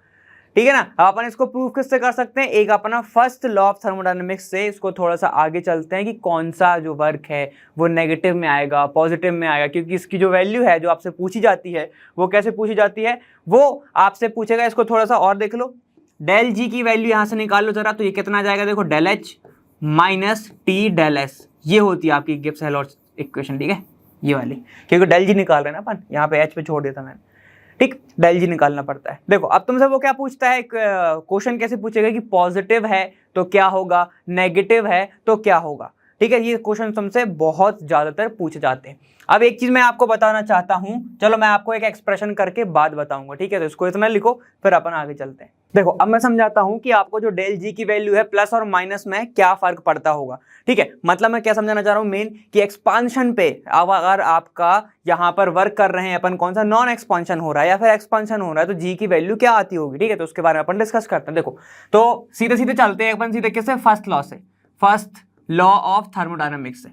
ठीक है ना? अब अपन इसको प्रूव किससे कर सकते हैं, एक अपना फर्स्ट लॉ ऑफ थर्मोडायनेमिक्स से इसको थोड़ा सा आगे चलते हैं कि कौन सा जो वर्क है वो नेगेटिव में आएगा, पॉजिटिव में आएगा, क्योंकि इसकी जो वैल्यू है जो आपसे पूछी जाती है वो कैसे पूछी जाती है, वो आपसे पूछेगा, इसको थोड़ा सा और देख लो, डेल जी की वैल्यू यहाँ से निकाल लो जरा, तो ये कितना आ जाएगा, देखो del H minus T del S, ये होती है आपकी गिब्स हेल्महोल्ट्ज इक्वेशन। ठीक है, ये वाली, क्योंकि डेल जी निकाल रहे हैं ना अपन, यहाँ पे एच पे छोड़ देता मैंने। ठीक, डेल जी निकालना पड़ता है। देखो अब तुमसे वो क्या पूछता है, क्वेश्चन कैसे पूछेगा कि पॉजिटिव है तो क्या होगा, नेगेटिव है तो क्या होगा। ठीक है, ये क्वेश्चन तुमसे बहुत ज्यादातर पूछे जाते हैं। अब एक चीज मैं आपको बताना चाहता हूं, चलो मैं आपको एक एक्सप्रेशन करके बाद बताऊंगा। ठीक है, तो इसको इतना लिखो फिर अपन आगे चलते हैं। देखो अब मैं समझाता हूं कि आपको जो डेल जी की वैल्यू है प्लस और माइनस में क्या फर्क पड़ता होगा। ठीक है, मतलब मैं क्या समझाना चाह रहा हूं मेन, कि एक्सपांशन पे अब अगर आपका यहाँ पर वर्क कर रहे हैं अपन, कौन सा नॉन एक्सपांशन हो रहा है या फिर एक्सपांशन हो रहा है, तो जी की वैल्यू क्या आती होगी। ठीक है, तो उसके बारे में अपन डिस्कस करते हैं। देखो तो सीधे सीधे चलते हैं अपन, सीधे किससे, फर्स्ट लॉ से, फर्स्ट लॉ ऑफ थर्मोडायनामिक्स से।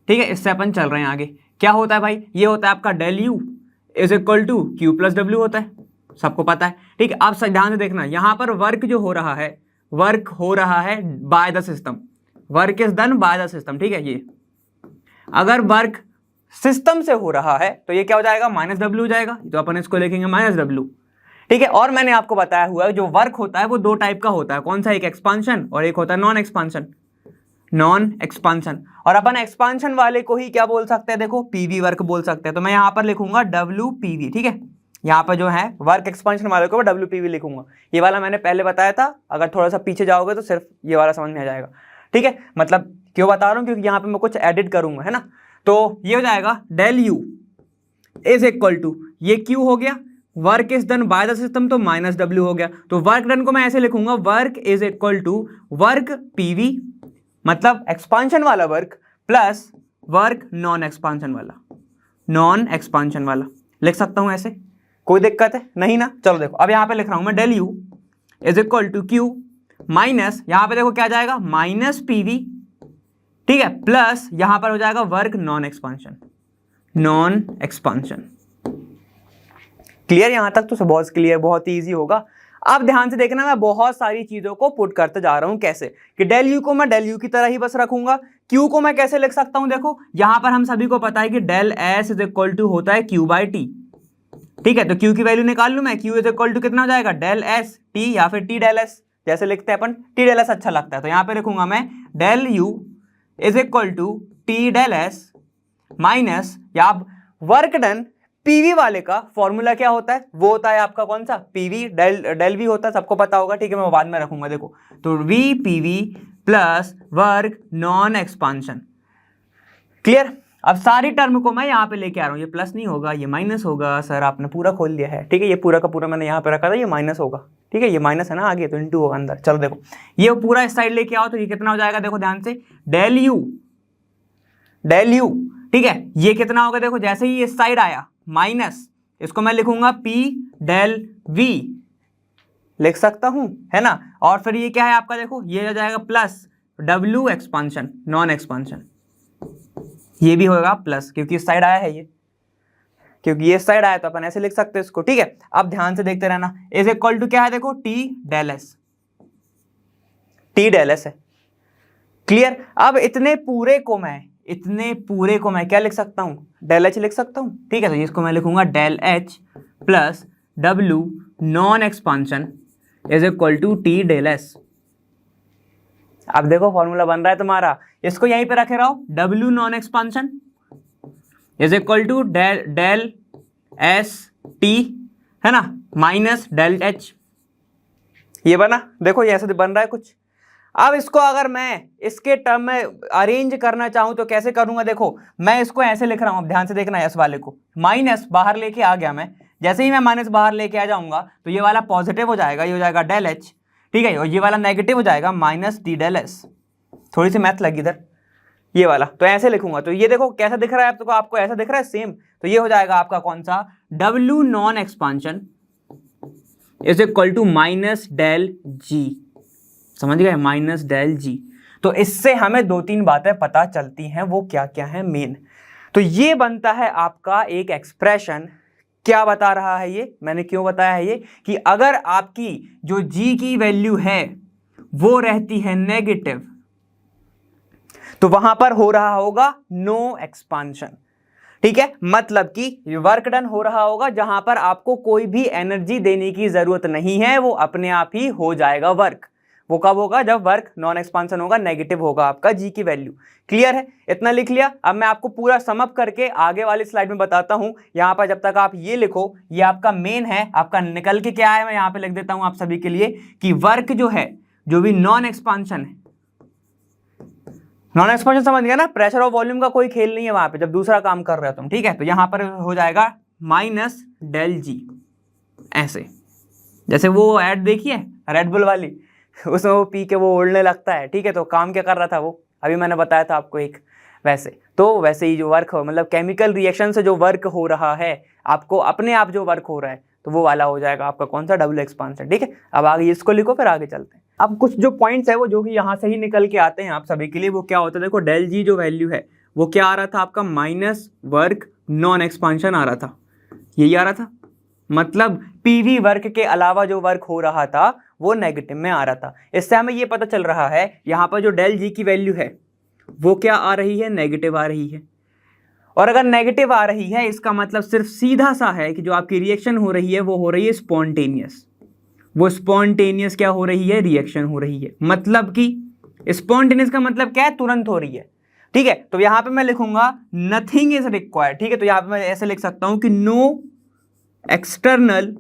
ठीक है, इससे अपन चल रहे हैं आगे। क्या होता है भाई, ये होता है आपका del U is equal to Q plus W होता है, सबको पता है। ठीक है, आप ध्यान से देखना, यहां पर वर्क जो हो रहा है, वर्क हो रहा है bye the system, work is done by the system. ठीक है, ये अगर वर्क सिस्टम से हो रहा है तो ये क्या हो जाएगा, माइनस डब्ल्यू हो जाएगा, तो अपन इसको लिखेंगे माइनस डब्ल्यू। ठीक है, और मैंने आपको बताया हुआ है जो वर्क होता है वो दो टाइप का होता है, कौन सा, एक एक्सपांशन और एक होता है नॉन एक्सपांशन, नॉन एक्सपांशन। और अपन एक्सपांशन वाले को ही क्या बोल सकते हैं, देखो पीवी वर्क बोल सकते हैं, तो मैं यहां पर लिखूंगा डब्ल्यू पीवी। ठीक है, यहाँ पर जो है वर्क एक्सपांशन वाले को डब्ल्यू पीवी लिखूंगा, ये वाला मैंने पहले बताया था, अगर थोड़ा सा पीछे जाओगे तो सिर्फ ये वाला समझ में आ जाएगा। ठीक है, मतलब क्यों बता रहा हूँ, क्योंकि यहाँ पे मैं कुछ एडिट करूंगा, है ना। तो ये हो जाएगा del U is equal to, ये क्यू हो गया, work is done by the system तो माइनस डब्ल्यू हो गया, तो वर्क डन को मैं ऐसे लिखूंगा, work is equal to work PV, मतलब एक्सपांशन वाला work plus work non expansion वाला, नॉन एक्सपांशन वाला लिख सकता हूं ऐसे, कोई दिक्कत है नहीं ना। चलो देखो अब यहां पे लिख रहा हूं मैं del U is equal to Q minus, यहां पे देखो क्या जाएगा माइनस पीवी, ठीक है, प्लस यहां पर हो जाएगा work non expansion, non expansion. Clear? यहां तक तो बहुत क्लियर, बहुत ईजी होगा। अब ध्यान से देखना, मैं बहुत सारी चीजों को पुट करते जा रहा हूं। कैसे कि डेल यू को मैं डेल यू की तरह ही बस रखूंगा। क्यू को मैं कैसे लिख सकता हूं? देखो यहां पर हम सभी को पता है कि del S is equal to होता है क्यू बाई टी, ठीक है। तो क्यू की वैल्यू निकाल लूं मैं, क्यू इज इक्वल टू कितना हो जाएगा डेल एस टी या फिर टी डेल एस, जैसे लिखते हैं अपन, टी डेल एस अच्छा लगता है। तो यहां पे लिखूंगा मैं del U is equal to T del S minus, या वर्क डन पीवी वाले का फॉर्मूला क्या होता है? वो होता है आपका कौन सा? पीवी डेल वी होता है, सबको पता होगा, ठीक है, मैं बाद में रखूंगा। देखो तो V PV plus work non expansion. Clear? अब सारी टर्म को मैं यहाँ पे लेके आ रहा हूँ, ये प्लस नहीं होगा, ये माइनस होगा। सर आपने पूरा खोल दिया है, ठीक है, ये पूरा का पूरा मैंने यहाँ पे रखा था, ये माइनस होगा, ठीक है, ये माइनस है ना आगे, तो इंटू होगा अंदर। चलो देखो ये पूरा इस साइड लेके आओ तो ये कितना हो जाएगा? देखो ध्यान से, डेल यू, ठीक है, ये कितना होगा? देखो जैसे ही इस साइड आया माइनस, इसको मैं लिखूंगा पी डेल वी, लिख सकता हूं, है ना। और फिर ये क्या है आपका? देखो ये हो जाएगा plus W expansion, non expansion, ये भी होगा प्लस, क्योंकि इस साइड आया है ये, क्योंकि ये साइड आया तो अपन ऐसे लिख सकते हैं इसको, ठीक है। अब ध्यान से देखते रहना, इज इक्वल टू क्या है? देखो टी डेल एस है। क्लियर? अब इतने पूरे को मैं क्या लिख सकता हूं? डेल एच लिख सकता हूं, ठीक है। तो इसको मैं लिखूंगा del H plus W non expansion is equal to T del S. अब देखो फॉर्मूला बन रहा है तुम्हारा, इसको यहीं पे रखे रहो, W non expansion is equal to del S T, है ना, माइनस डेल एच। ये बना, देखो ये ऐसे बन रहा है कुछ। अब इसको अगर मैं इसके टर्म में अरेंज करना चाहूं तो कैसे करूंगा? देखो मैं इसको ऐसे लिख रहा हूं, अब ध्यान से देखना, इस वाले को माइनस बाहर लेके आ गया मैं, जैसे ही मैं माइनस बाहर लेके आ जाऊंगा तो ये वाला पॉजिटिव हो जाएगा, ये हो जाएगा डेल एच, ठीक है, और ये वाला नेगेटिव हो जाएगा माइनस टी डेल एस। थोड़ी सी मैथ लगी इधर, ये वाला तो ऐसे लिखूंगा। तो ये देखो कैसा दिख रहा है आपको ऐसा दिख रहा है सेम। तो ये हो जाएगा आपका कौन सा? W non expansion is equal to minus del G, समझ गए, माइनस डेल जी। तो इससे हमें 2-3 बातें पता चलती हैं, वो क्या क्या है मेन। तो ये बनता है आपका एक एक्सप्रेशन। क्या बता रहा है ये? मैंने क्यों बताया है ये कि अगर आपकी जो जी की वैल्यू है वो रहती है नेगेटिव, तो वहां पर हो रहा होगा नो एक्सपांशन, ठीक है। मतलब कि वर्क डन हो रहा होगा जहां पर आपको कोई भी एनर्जी देने की जरूरत नहीं है, वो अपने आप ही हो जाएगा वर्क। वो कब होगा? जब वर्क नॉन एक्सपांशन होगा, नेगेटिव होगा आपका जी की वैल्यू। क्लियर है? इतना लिख लिया। अब मैं आपको पूरा सम अप करके आगे वाली स्लाइड में बताता हूं। यहां पर जब तक आप ये लिखो, ये आपका मेन है, आपका निकल के क्या है मैं यहां पे लिख देता हूं आप सभी के लिए कि वर्क जो है, जो भी नॉन एक्सपांशन है, नॉन एक्सपांशन समझ गया ना, प्रेशर और वॉल्यूम का कोई खेल नहीं है वहां पे जब दूसरा काम कर रहे हो तुम, ठीक है। तो यहां पर हो जाएगा माइनस डेल जी, ऐसे, जैसे वो ऐड देखिए रेड बुल वाली, उसमें वो पी के वो उड़ने लगता है, ठीक है। तो काम क्या कर रहा था वो, अभी मैंने बताया था आपको एक, वैसे तो वैसे ही जो वर्क हो, मतलब केमिकल रिएक्शन से जो वर्क हो रहा है, आपको अपने आप जो वर्क हो रहा है, तो वो वाला हो जाएगा आपका कौन सा? डब्ल्यू एक्सपांशन, ठीक है। अब आगे इसको लिखो, फिर आगे चलते हैं। अब कुछ जो पॉइंट्स है वो जो कि यहाँ से ही निकल के आते हैं आप सभी के लिए, वो क्या होता है? देखो डेल जी जो वैल्यू है वो क्या आ रहा था आपका? माइनस वर्क नॉन एक्सपांशन आ रहा था, यही आ रहा था। मतलब पीवी वर्क के अलावा जो वर्क हो रहा था वो नेगेटिव में आ रहा था। इससे हमें ये पता चल रहा है यहाँ पर जो डेल जी की वैल्यू है वो क्या आ रही है? नेगेटिव आ रही है। और अगर नेगेटिव आ रही है इसका मतलब सिर्फ सीधा सा है कि जो आपकी रिएक्शन हो रही है वो हो रही है स्पॉन्टेनियस। वो स्पॉन्टेनियस क्या हो रही है? रिएक्शन हो रही है। मतलब कि स्पॉन्टेनियस का मतलब क्या है? तुरंत हो रही है, ठीक है। तो यहां पे मैं लिखूंगा नथिंग इज रिक्वायर्ड, ठीक है। तो यहां पे मैं ऐसे लिख सकता हूं कि नो एक्सटर्नल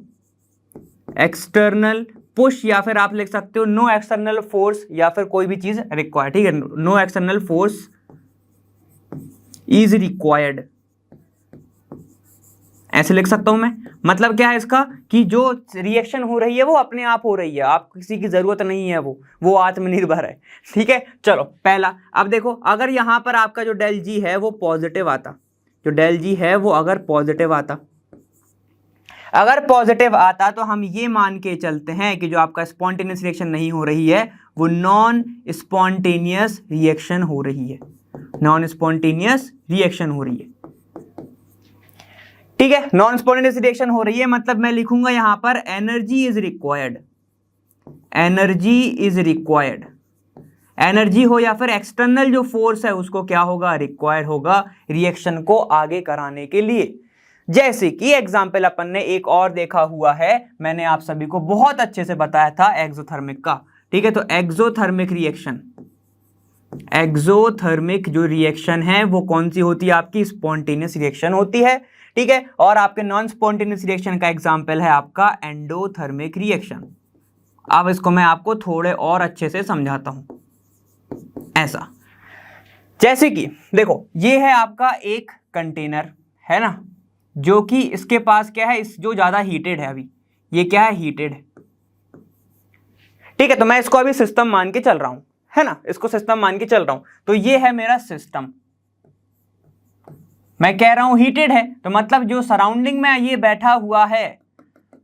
पुश, या फिर आप लिख सकते हो नो एक्सटर्नल फोर्स, या फिर कोई भी चीज रिक्वायर्ड, ठीक है। No external force is required, ऐसे लिख सकता हूं मैं। मतलब क्या है इसका कि जो रिएक्शन हो रही है वो अपने आप हो रही है, आप किसी की जरूरत नहीं है, वो आत्मनिर्भर है, ठीक है। चलो पहला, अब देखो अगर यहां पर आपका जो डेल जी है वो पॉजिटिव आता, जो डेल जी है वो अगर पॉजिटिव आता, अगर पॉजिटिव आता तो हम ये मान के चलते हैं कि जो आपका स्पॉन्टेनियस रिएक्शन नहीं हो रही है वो नॉन स्पॉन्टेनियस रिएक्शन हो रही है, नॉन स्पॉन्टेनियस रिएक्शन हो रही है। ठीक है, नॉन स्पॉन्टेनियस रिएक्शन हो रही है मतलब मैं लिखूंगा यहां पर energy is required, energy is required. Energy हो या फिर एक्सटर्नल जो फोर्स है उसको क्या होगा, रिक्वायर्ड होगा रिएक्शन को आगे कराने के लिए। जैसे कि एग्जाम्पल अपन ने एक और देखा हुआ है, मैंने आप सभी को बहुत अच्छे से बताया था एक्सोथर्मिक का। ठीक है, तो एक्सोथर्मिक रिएक्शन, एक्सोथर्मिक जो रिएक्शन है वो कौन सी होती है, आपकी स्पॉन्टेनियस रिएक्शन होती है। ठीक है, और आपके नॉन स्पॉन्टेनियस रिएक्शन का एग्जाम्पल है आपका एंडोथर्मिक रिएक्शन। अब इसको मैं आपको थोड़े और अच्छे से समझाता हूं। ऐसा जैसे कि देखो ये है आपका एक कंटेनर है ना, जो कि इसके पास क्या है, इस जो ज्यादा हीटेड है, अभी ये क्या है, हीटेड है। ठीक है, तो मैं इसको अभी सिस्टम मान के चल रहा हूं, है ना, इसको सिस्टम मान के चल रहा हूं। तो ये है मेरा सिस्टम, मैं कह रहा हूं हीटेड है, तो मतलब जो सराउंडिंग में ये बैठा हुआ है,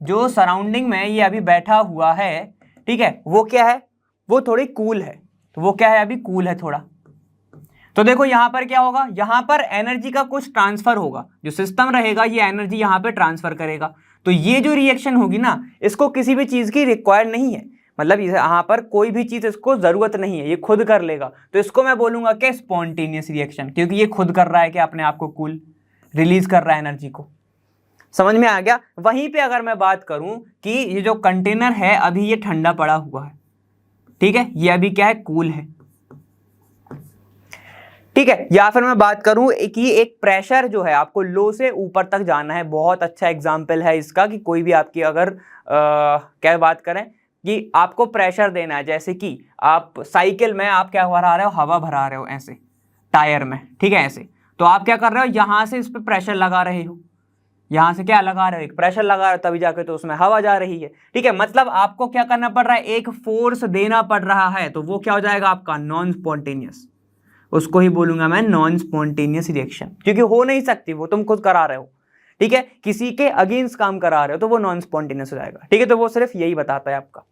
जो सराउंडिंग में ये अभी बैठा हुआ है, ठीक है, वो क्या है, वो थोड़ी कूल है। तो वो क्या है, अभी कूल है थोड़ा। तो देखो यहां पर क्या होगा, यहां पर एनर्जी का कुछ ट्रांसफर होगा, जो सिस्टम रहेगा ये एनर्जी यहां पे ट्रांसफर करेगा। तो ये जो रिएक्शन होगी ना, इसको किसी भी चीज की रिक्वायर्ड नहीं है, मतलब यहां पर कोई भी चीज इसको जरूरत नहीं है, ये खुद कर लेगा। तो इसको मैं बोलूंगा क्या, स्पॉन्टेनियस रिएक्शन, क्योंकि ये खुद कर रहा है कि अपने आप को कूल रिलीज कर रहा है एनर्जी को। समझ में आ गया। वहीं पे अगर मैं बात करूं कि ये जो कंटेनर है अभी ये ठंडा पड़ा हुआ है, ठीक है, ये अभी क्या है, कूल है। ठीक है, या फिर मैं बात करूं कि एक प्रेशर जो है आपको लो से ऊपर तक जाना है। बहुत अच्छा एग्जांपल है इसका कि कोई भी आपकी अगर क्या बात करें कि आपको प्रेशर देना है, जैसे कि आप साइकिल में आप क्या भरा रहे हो, हवा भरा रहे हो ऐसे टायर में, ठीक है, ऐसे। तो आप क्या कर रहे हो, यहां से इस पर प्रेशर लगा रहे हो, यहां से क्या लगा रहे हो, एक प्रेशर लगा रहे हो, तभी जाके तो उसमें हवा जा रही है। ठीक है, मतलब आपको क्या करना पड़ रहा है, एक फोर्स देना पड़ रहा है। तो वो क्या हो जाएगा आपका, नॉन स्पॉन्टेनियस। उसको ही बोलूंगा मैं नॉन स्पॉन्टेनियस रिएक्शन, क्योंकि हो नहीं सकती, वो तुम खुद करा रहे हो। ठीक है, किसी के अगेंस्ट काम करा रहे हो तो वो नॉन स्पॉन्टेनियस हो जाएगा। ठीक है, तो वो सिर्फ यही बताता है आपका।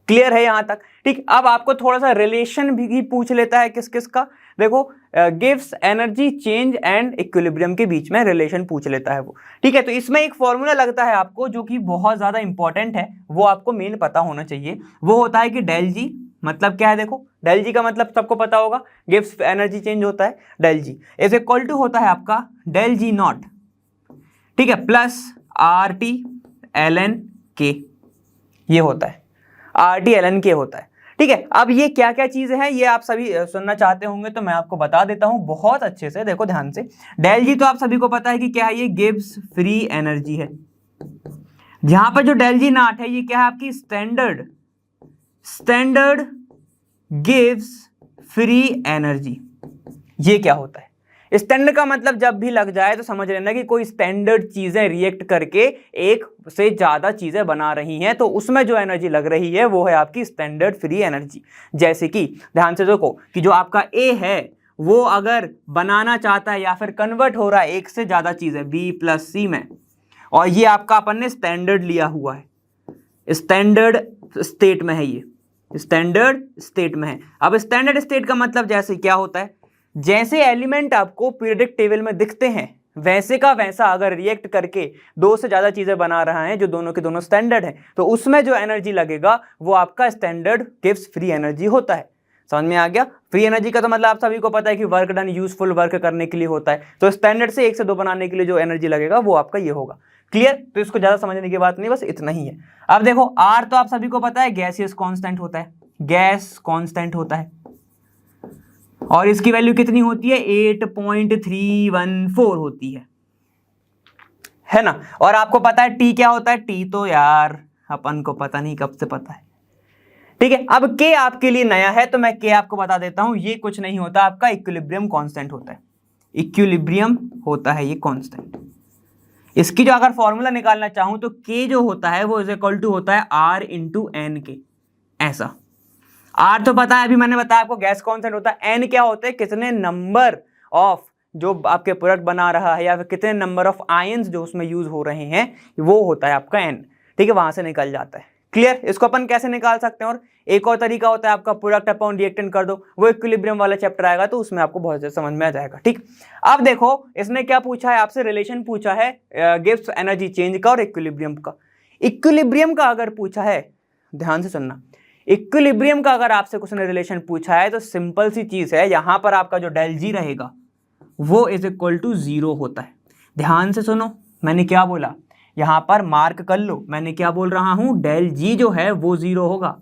क्लियर है यहां तक। ठीक, अब आपको थोड़ा सा रिलेशन भी पूछ लेता है, किस किस का, देखो gives energy change and equilibrium के बीच में रिलेशन पूछ लेता है वो। ठीक है, तो इसमें एक फॉर्मूला लगता है आपको जो कि बहुत ज्यादा इंपॉर्टेंट है, वो आपको मेन पता होना चाहिए। वो होता है कि डेल जी, मतलब क्या है, देखो डेल जी का मतलब सबको पता होगा, गिव्स एनर्जी चेंज होता है, del G is equal to होता है आपका डेल जी नॉट, ठीक है, plus R T L N K, ये होता है आर टी एल एन के होता है। ठीक है, अब ये क्या क्या चीजें हैं ये आप सभी सुनना चाहते होंगे, तो मैं आपको बता देता हूं बहुत अच्छे से, देखो ध्यान से। डेल जी तो आप सभी को पता है कि क्या है, ये गिव्स फ्री एनर्जी है। जहां पर जो डेल जी नॉट है ये क्या है, आपकी standard, standard gives free energy. ये क्या होता है, स्टैंडर्ड का मतलब जब भी लग जाए तो समझ लेना कि कोई स्टैंडर्ड चीजें रिएक्ट करके एक से ज्यादा चीजें बना रही हैं, तो उसमें जो एनर्जी लग रही है वो है आपकी स्टैंडर्ड फ्री एनर्जी। जैसे कि ध्यान से देखो कि जो आपका ए है वो अगर बनाना चाहता है या फिर कन्वर्ट हो रहा है एक से ज्यादा चीजें बी प्लस सी में, और ये आपका अपन ने स्टैंडर्ड लिया हुआ है, स्टैंडर्ड स्टेट में है, ये स्टैंडर्ड स्टेट में है। अब स्टैंडर्ड स्टेट का मतलब जैसे क्या होता है, जैसे एलिमेंट आपको पीरियोडिक टेबल में दिखते हैं वैसे का वैसा अगर रिएक्ट करके दो से ज्यादा चीजें बना रहा है जो दोनों के दोनों स्टैंडर्ड हैं, तो उसमें जो एनर्जी लगेगा वो आपका स्टैंडर्ड गिव्स फ्री एनर्जी होता है। समझ में आ गया। फ्री एनर्जी का तो मतलब आप सभी को पता है कि वर्क डन, यूजफुल वर्क करने के लिए होता है। तो स्टैंडर्ड से एक से दो बनाने के लिए जो एनर्जी लगेगा वो आपका ये होगा। क्लियर, तो इसको ज्यादा समझने की बात नहीं, बस इतना ही है। अब देखो आर तो आप सभी को पता है गैसियस कांस्टेंट होता है, गैस कांस्टेंट होता है, और इसकी वैल्यू कितनी होती है, 8.314 होती है ना। और आपको पता है टी क्या होता है, टी तो यार अपन को पता नहीं कब से पता है। ठीक है, अब के आपके लिए नया है तो मैं के आपको बता देता हूं, ये कुछ नहीं होता, आपका इक्विलिब्रियम कांस्टेंट होता है, इक्विलिब्रियम होता है ये कांस्टेंट। इसकी जो अगर फॉर्मूला निकालना चाहूं तो के जो होता है वो इज इक्वल टू होता है आर इंटू एन के, ऐसा। आर तो पता है, अभी मैंने बताया आपको गैस कांस्टेंट होता है, एन क्या होता है, कितने नंबर ऑफ जो आपके प्रोडक्ट बना रहा है या फिर कितने नंबर ऑफ आयंस जो उसमें यूज हो रहे हैं वो होता है आपका n, ठीक है, वहां से निकल जाता है। क्लियर? इसको अपन कैसे निकाल सकते हैं? और एक और तरीका होता है आपका प्रोडक्ट अपॉन रिएक्टेंट कर दो, वो इक्विलिब्रियम वाला चैप्टर आएगा तो उसमें आपको बहुत अच्छे समझ में आ जाएगा। ठीक, अब देखो इसने क्या पूछा है आपसे, रिलेशन पूछा है गिव्स एनर्जी चेंज का और इक्विलिब्रियम का। इक्विलिब्रियम का अगर पूछा है, ध्यान से सुनना, इक्विलिब्रियम का अगर आपसे कुछ ने रिलेशन पूछा है तो सिंपल सी चीज है, यहां पर आपका जो डेल जी रहेगा वो इज इक्वल टू 0 होता है। ध्यान से सुनो, मैंने क्या बोला, यहां पर मार्क कर लो, मैंने क्या बोल रहा हूं, डेल जी जो है वो 0 होगा,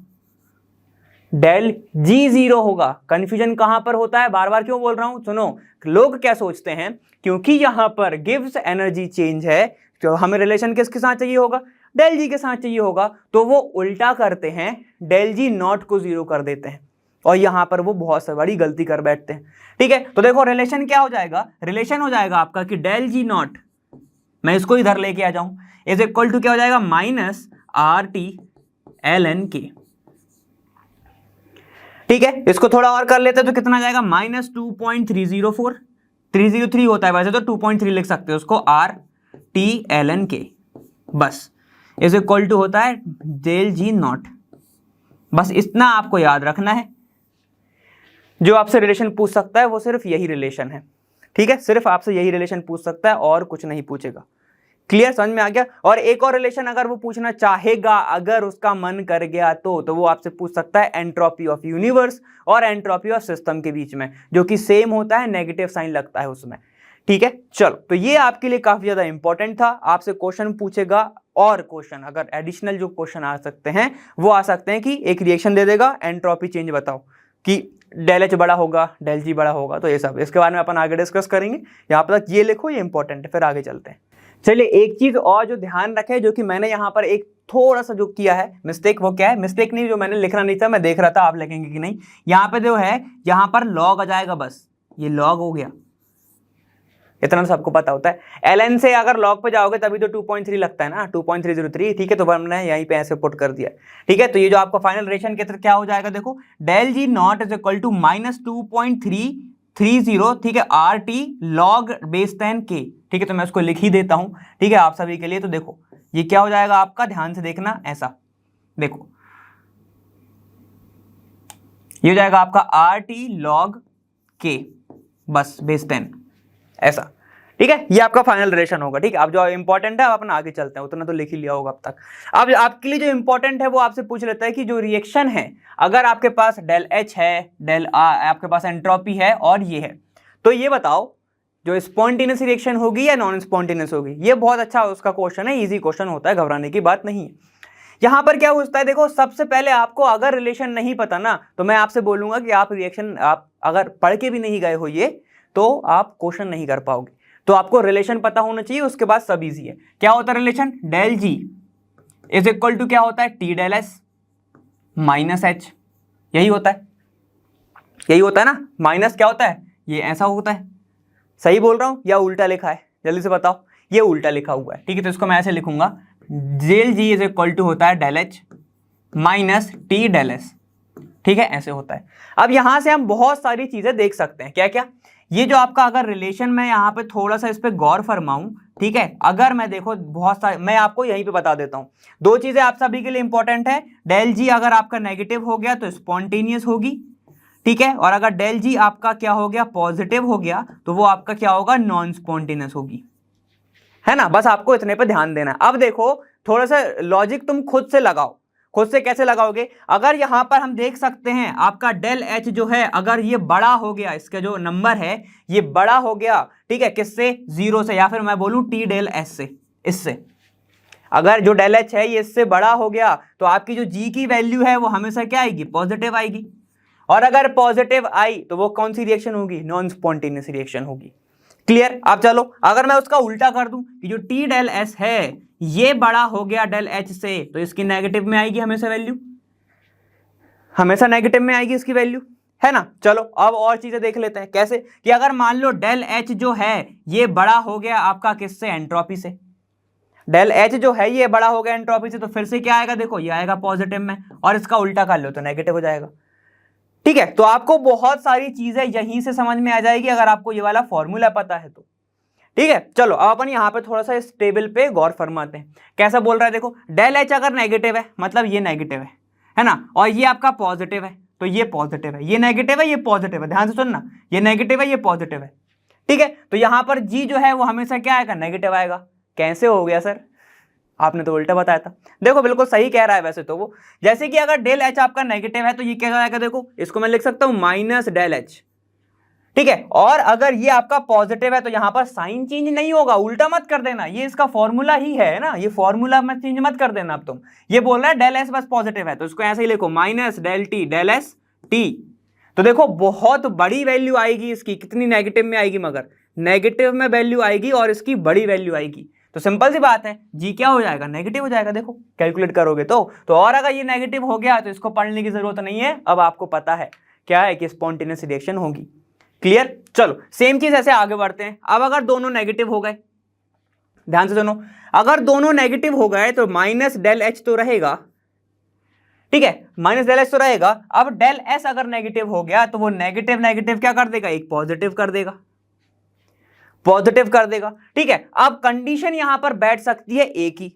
डेल जी 0 होगा। कंफ्यूजन कहां पर होता है, बार बार क्यों बोल रहा हूं, सुनो, लोग क्या सोचते हैं, क्योंकि यहां पर गिव्स एनर्जी चेंज है तो हमें रिलेशन किसके साथ चाहिए होगा, डेल जी के साथ चाहिए होगा, तो वो उल्टा करते हैं, डेल जी नॉट को 0 कर देते हैं और यहां पर वो बहुत बड़ी गलती कर बैठते हैं। ठीक है, तो देखो रिलेशन क्या हो जाएगा, रिलेशन हो जाएगा आपका कि डेल जी नॉट, मैं इसको इधर लेके आ जाऊं, इज इक्वल टू क्या हो जाएगा, minus R T L N K. ठीक है, इसको थोड़ा और कर लेते हैं तो कितना जाएगा, माइनस 2.304, 303 होता है वैसे तो 2.3 लिख सकते हो उसको, आर टी एल एन के, बस इज इक्वल टू होता है डेल जी नॉट। बस इतना आपको याद रखना है, जो आपसे रिलेशन पूछ सकता है वो सिर्फ यही रिलेशन है। ठीक है, सिर्फ आपसे यही रिलेशन पूछ सकता है और कुछ नहीं पूछेगा। क्लियर, समझ में आ गया? और एक और रिलेशन अगर वो पूछना चाहेगा, अगर उसका मन कर गया तो वो आपसे पूछ सकता है एंट्रोपी ऑफ यूनिवर्स और एंट्रोपी ऑफ सिस्टम के बीच में, जो कि सेम होता है, नेगेटिव साइन लगता है उसमें। ठीक है, चलो, तो ये आपके लिए काफी ज्यादा इंपॉर्टेंट था, आपसे क्वेश्चन पूछेगा। और क्वेश्चन अगर एडिशनल जो क्वेश्चन आ सकते हैं वो आ सकते हैं कि एक रिएक्शन दे देगा, एंट्रोपी चेंज बताओ, कि डेल एच बड़ा होगा, डेल जी बड़ा होगा, तो ये सब इसके बारे में अपन आगे डिस्कस करेंगे। यहाँ पर तक ये लिखो, ये इंपॉर्टेंट है, फिर आगे चलते हैं। चलिए, एक चीज और जो ध्यान रखे, जो कि मैंने यहाँ पर एक थोड़ा सा जो किया है मिस्टेक, वो क्या है, मिस्टेक नहीं, जो मैंने लिखना नहीं था, मैं देख रहा था आप लिखेंगे कि नहीं। यहाँ पे जो है, यहाँ पर लॉग आ जाएगा, बस ये लॉग हो गया, इतना तो सबको पता होता है। ln से अगर लॉग पे जाओगे तभी तो 2.3 लगता है ना, 2.303। ठीक है, तो हमने यहीं पे ऐसे पुट कर दिया। ठीक है, तो ये जो आपका फाइनल रिलेशन के तरह क्या हो जाएगा, देखो, del G naught is equal to minus 2.330, ठीक है, आर टी लॉग बेस 10 के। ठीक है, तो मैं उसको लिख ही देता हूं, ठीक है, आप सभी के लिए। तो देखो ये क्या हो जाएगा आपका, ध्यान से देखना, ऐसा देखो, ये हो जाएगा आपका आर टी लॉग के, बस बेस 10, ऐसा। ठीक है, ये आपका फाइनल रिलेशन होगा। ठीक है, अब जो इंपॉर्टेंट है अपन आगे चलते हैं, उतना तो लिख ही लिया होगा अब तक। अब आपके लिए जो इंपॉर्टेंट है वो आपसे पूछ लेता है कि जो रिएक्शन है, अगर आपके पास डेल एच है, डेल आपके पास एंट्रोपी है और ये है, तो ये बताओ जो स्पॉन्टेनियस रिएक्शन होगी या नॉन स्पॉन्टेनियस होगी। ये बहुत अच्छा उसका क्वेश्चन है, इजी क्वेश्चन होता है, घबराने की बात नहीं है। यहां पर क्या पूछता है, देखो, सबसे पहले आपको अगर रिलेशन नहीं पता ना, तो मैं आपसे बोलूंगा कि आप रिएक्शन, आप अगर पढ़ के भी नहीं गए हो ये, तो आप क्वेश्चन नहीं कर पाओगे। तो आपको रिलेशन पता होना चाहिए, उसके बाद सब इजी है। क्या होता है relation, del G is equal to क्या होता है, T del S minus H, यही होता है, यही होता है ना, माइनस क्या होता है, ये ऐसा होता है। सही बोल रहा हूं या उल्टा लिखा है, जल्दी से बताओ, ये उल्टा लिखा हुआ है। ठीक है, तो इसको मैं ऐसे लिखूंगा, del G is equal to होता है del H minus T del S. ठीक है, ऐसे होता है। अब यहां से हम बहुत सारी चीजें देख सकते हैं, क्या क्या, ये जो आपका अगर रिलेशन, मैं यहाँ पे थोड़ा सा इस पे गौर फरमाऊं, ठीक है, अगर मैं देखो बहुत सारे, मैं आपको यहीं पे बता देता हूं, दो चीजें आप सभी के लिए इंपॉर्टेंट है। डेल जी अगर आपका नेगेटिव हो गया तो स्पॉन्टेनियस होगी, ठीक है, और अगर डेल जी आपका क्या हो गया, पॉजिटिव हो गया, तो वो आपका क्या होगा, नॉन स्पॉन्टेनियस होगी, है ना। बस आपको इतने पे ध्यान देना है। अब देखो, थोड़ा सा लॉजिक तुम खुद से लगाओ, खुद से कैसे लगाओगे, अगर यहां पर हम देख सकते हैं आपका डेल एच जो है, अगर ये बड़ा हो गया, इसका जो नंबर है ये बड़ा हो गया, ठीक है, किससे, 0 से, या फिर मैं बोलूं टी डेल एस से, इससे, अगर जो डेल एच है ये इससे बड़ा हो गया, तो आपकी जो जी की वैल्यू है वो हमेशा क्या आएगी, पॉजिटिव आएगी। और अगर पॉजिटिव आई तो वो कौन सी रिएक्शन होगी, नॉन स्पॉन्टेनियस रिएक्शन होगी। क्लियर। अब चलो, अगर मैं उसका उल्टा कर दूं कि जो टी डेल एस है ये बड़ा हो गया डेल एच से, तो इसकी नेगेटिव में आएगी हमेशा वैल्यू, हमेशा नेगेटिव में आएगी इसकी वैल्यू, है ना। चलो अब और चीजें देख लेते हैं, कैसे कि अगर मान लो डेल एच जो है ये बड़ा हो गया आपका किससे, एंट्रोपी से, डेल एच जो है ये बड़ा हो गया एंट्रोपी से, तो फिर से क्या आएगा, देखो ये आएगा पॉजिटिव में, और इसका उल्टा कर लो तो नेगेटिव हो जाएगा। ठीक है, तो आपको बहुत सारी चीजें यहीं से समझ में आ जाएगी अगर आपको ये वाला फॉर्मूला पता है तो। ठीक है, चलो अब अपन यहाँ पे थोड़ा सा इस टेबल पे गौर फरमाते हैं। कैसा बोल रहा है देखो, डेल एच अगर नेगेटिव है मतलब ये नेगेटिव है ना, और ये आपका पॉजिटिव है तो ये पॉजिटिव है, ये नेगेटिव है ये पॉजिटिव है, ध्यान से सुनना, ये नेगेटिव है ये पॉजिटिव है। ठीक है, तो यहाँ पर जी जो है वो हमेशा क्या आएगा, नेगेटिव आएगा। कैसे हो गया सर, आपने तो उल्टा बताया था। देखो बिल्कुल सही कह रहा है वैसे तो वो, जैसे कि अगर डेल एच आपका नेगेटिव है तो ये क्या आएगा, देखो इसको मैं लिख सकता हूं माइनस डेल एच। ठीक है, और अगर ये आपका पॉजिटिव है तो यहां पर साइन चेंज नहीं होगा, उल्टा मत कर देना, ये इसका फॉर्मूला ही है ना, ये फॉर्मूला मत चेंज मत कर देना। अब तुम ये बोल रहा है डेल एस बस पॉजिटिव है तो इसको ऐसे ही लिखो minus del T del S T. तो देखो बहुत बड़ी वैल्यू आएगी इसकी, कितनी नेगेटिव में आएगी, मगर नेगेटिव में वैल्यू आएगी और इसकी बड़ी वैल्यू आएगी। तो सिंपल सी बात है, जी क्या हो जाएगा, नेगेटिव हो जाएगा। देखो कैलकुलेट करोगे तो और अगर ये नेगेटिव हो गया तो इसको पढ़ने की जरूरत नहीं है, अब आपको पता है क्या है कि स्पॉन्टेनियस रिएक्शन होगी। क्लियर, चलो सेम चीज ऐसे आगे बढ़ते हैं। अब अगर दोनों नेगेटिव हो गए, ध्यान से सुनो, अगर दोनों नेगेटिव हो गए तो माइनस डेल एच तो रहेगा। ठीक है, माइनस डेल एच तो रहेगा। अब डेल एस अगर नेगेटिव हो गया तो वो नेगेटिव नेगेटिव क्या कर देगा, एक पॉजिटिव कर देगा, पॉजिटिव कर देगा। ठीक है, अब कंडीशन यहां पर बैठ सकती है एक ही,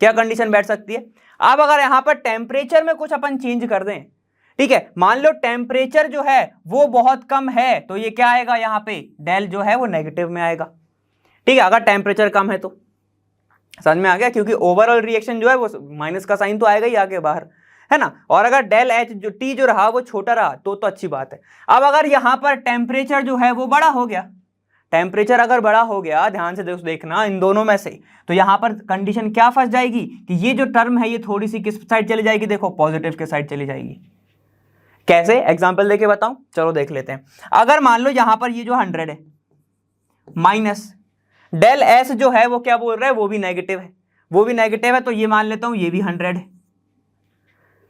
क्या कंडीशन बैठ सकती है, अब अगर यहां पर टेम्परेचर में कुछ अपन चेंज कर दें, ठीक है, मान लो टेम्परेचर जो है वो बहुत कम है तो ये क्या आएगा, यहां पे डेल जो है वो नेगेटिव में आएगा। ठीक है, अगर टेम्परेचर कम है तो, समझ में आ गया, क्योंकि ओवरऑल रिएक्शन जो है वो माइनस का साइन तो आएगा ही आगे बाहर, है ना। और अगर डेल एच जो टी जो रहा वो छोटा रहा तो अच्छी बात है। अब अगर यहां पर टेम्परेचर जो है वो बड़ा हो गया, टेम्परेचर अगर बड़ा हो गया, ध्यान से देखना इन दोनों में से, तो यहां पर कंडीशन क्या फंस जाएगी कि ये जो टर्म है ये थोड़ी सी किस साइड चली जाएगी, देखो पॉजिटिव के साइड चली जाएगी। कैसे, एग्जांपल देके बताऊं, चलो देख लेते हैं। अगर मान लो यहां पर ये जो 100 है माइनस डेल एस जो है वो क्या बोल रहा है, वो भी नेगेटिव है, वो भी नेगेटिव है, तो ये मान लेता हूं ये भी 100 है।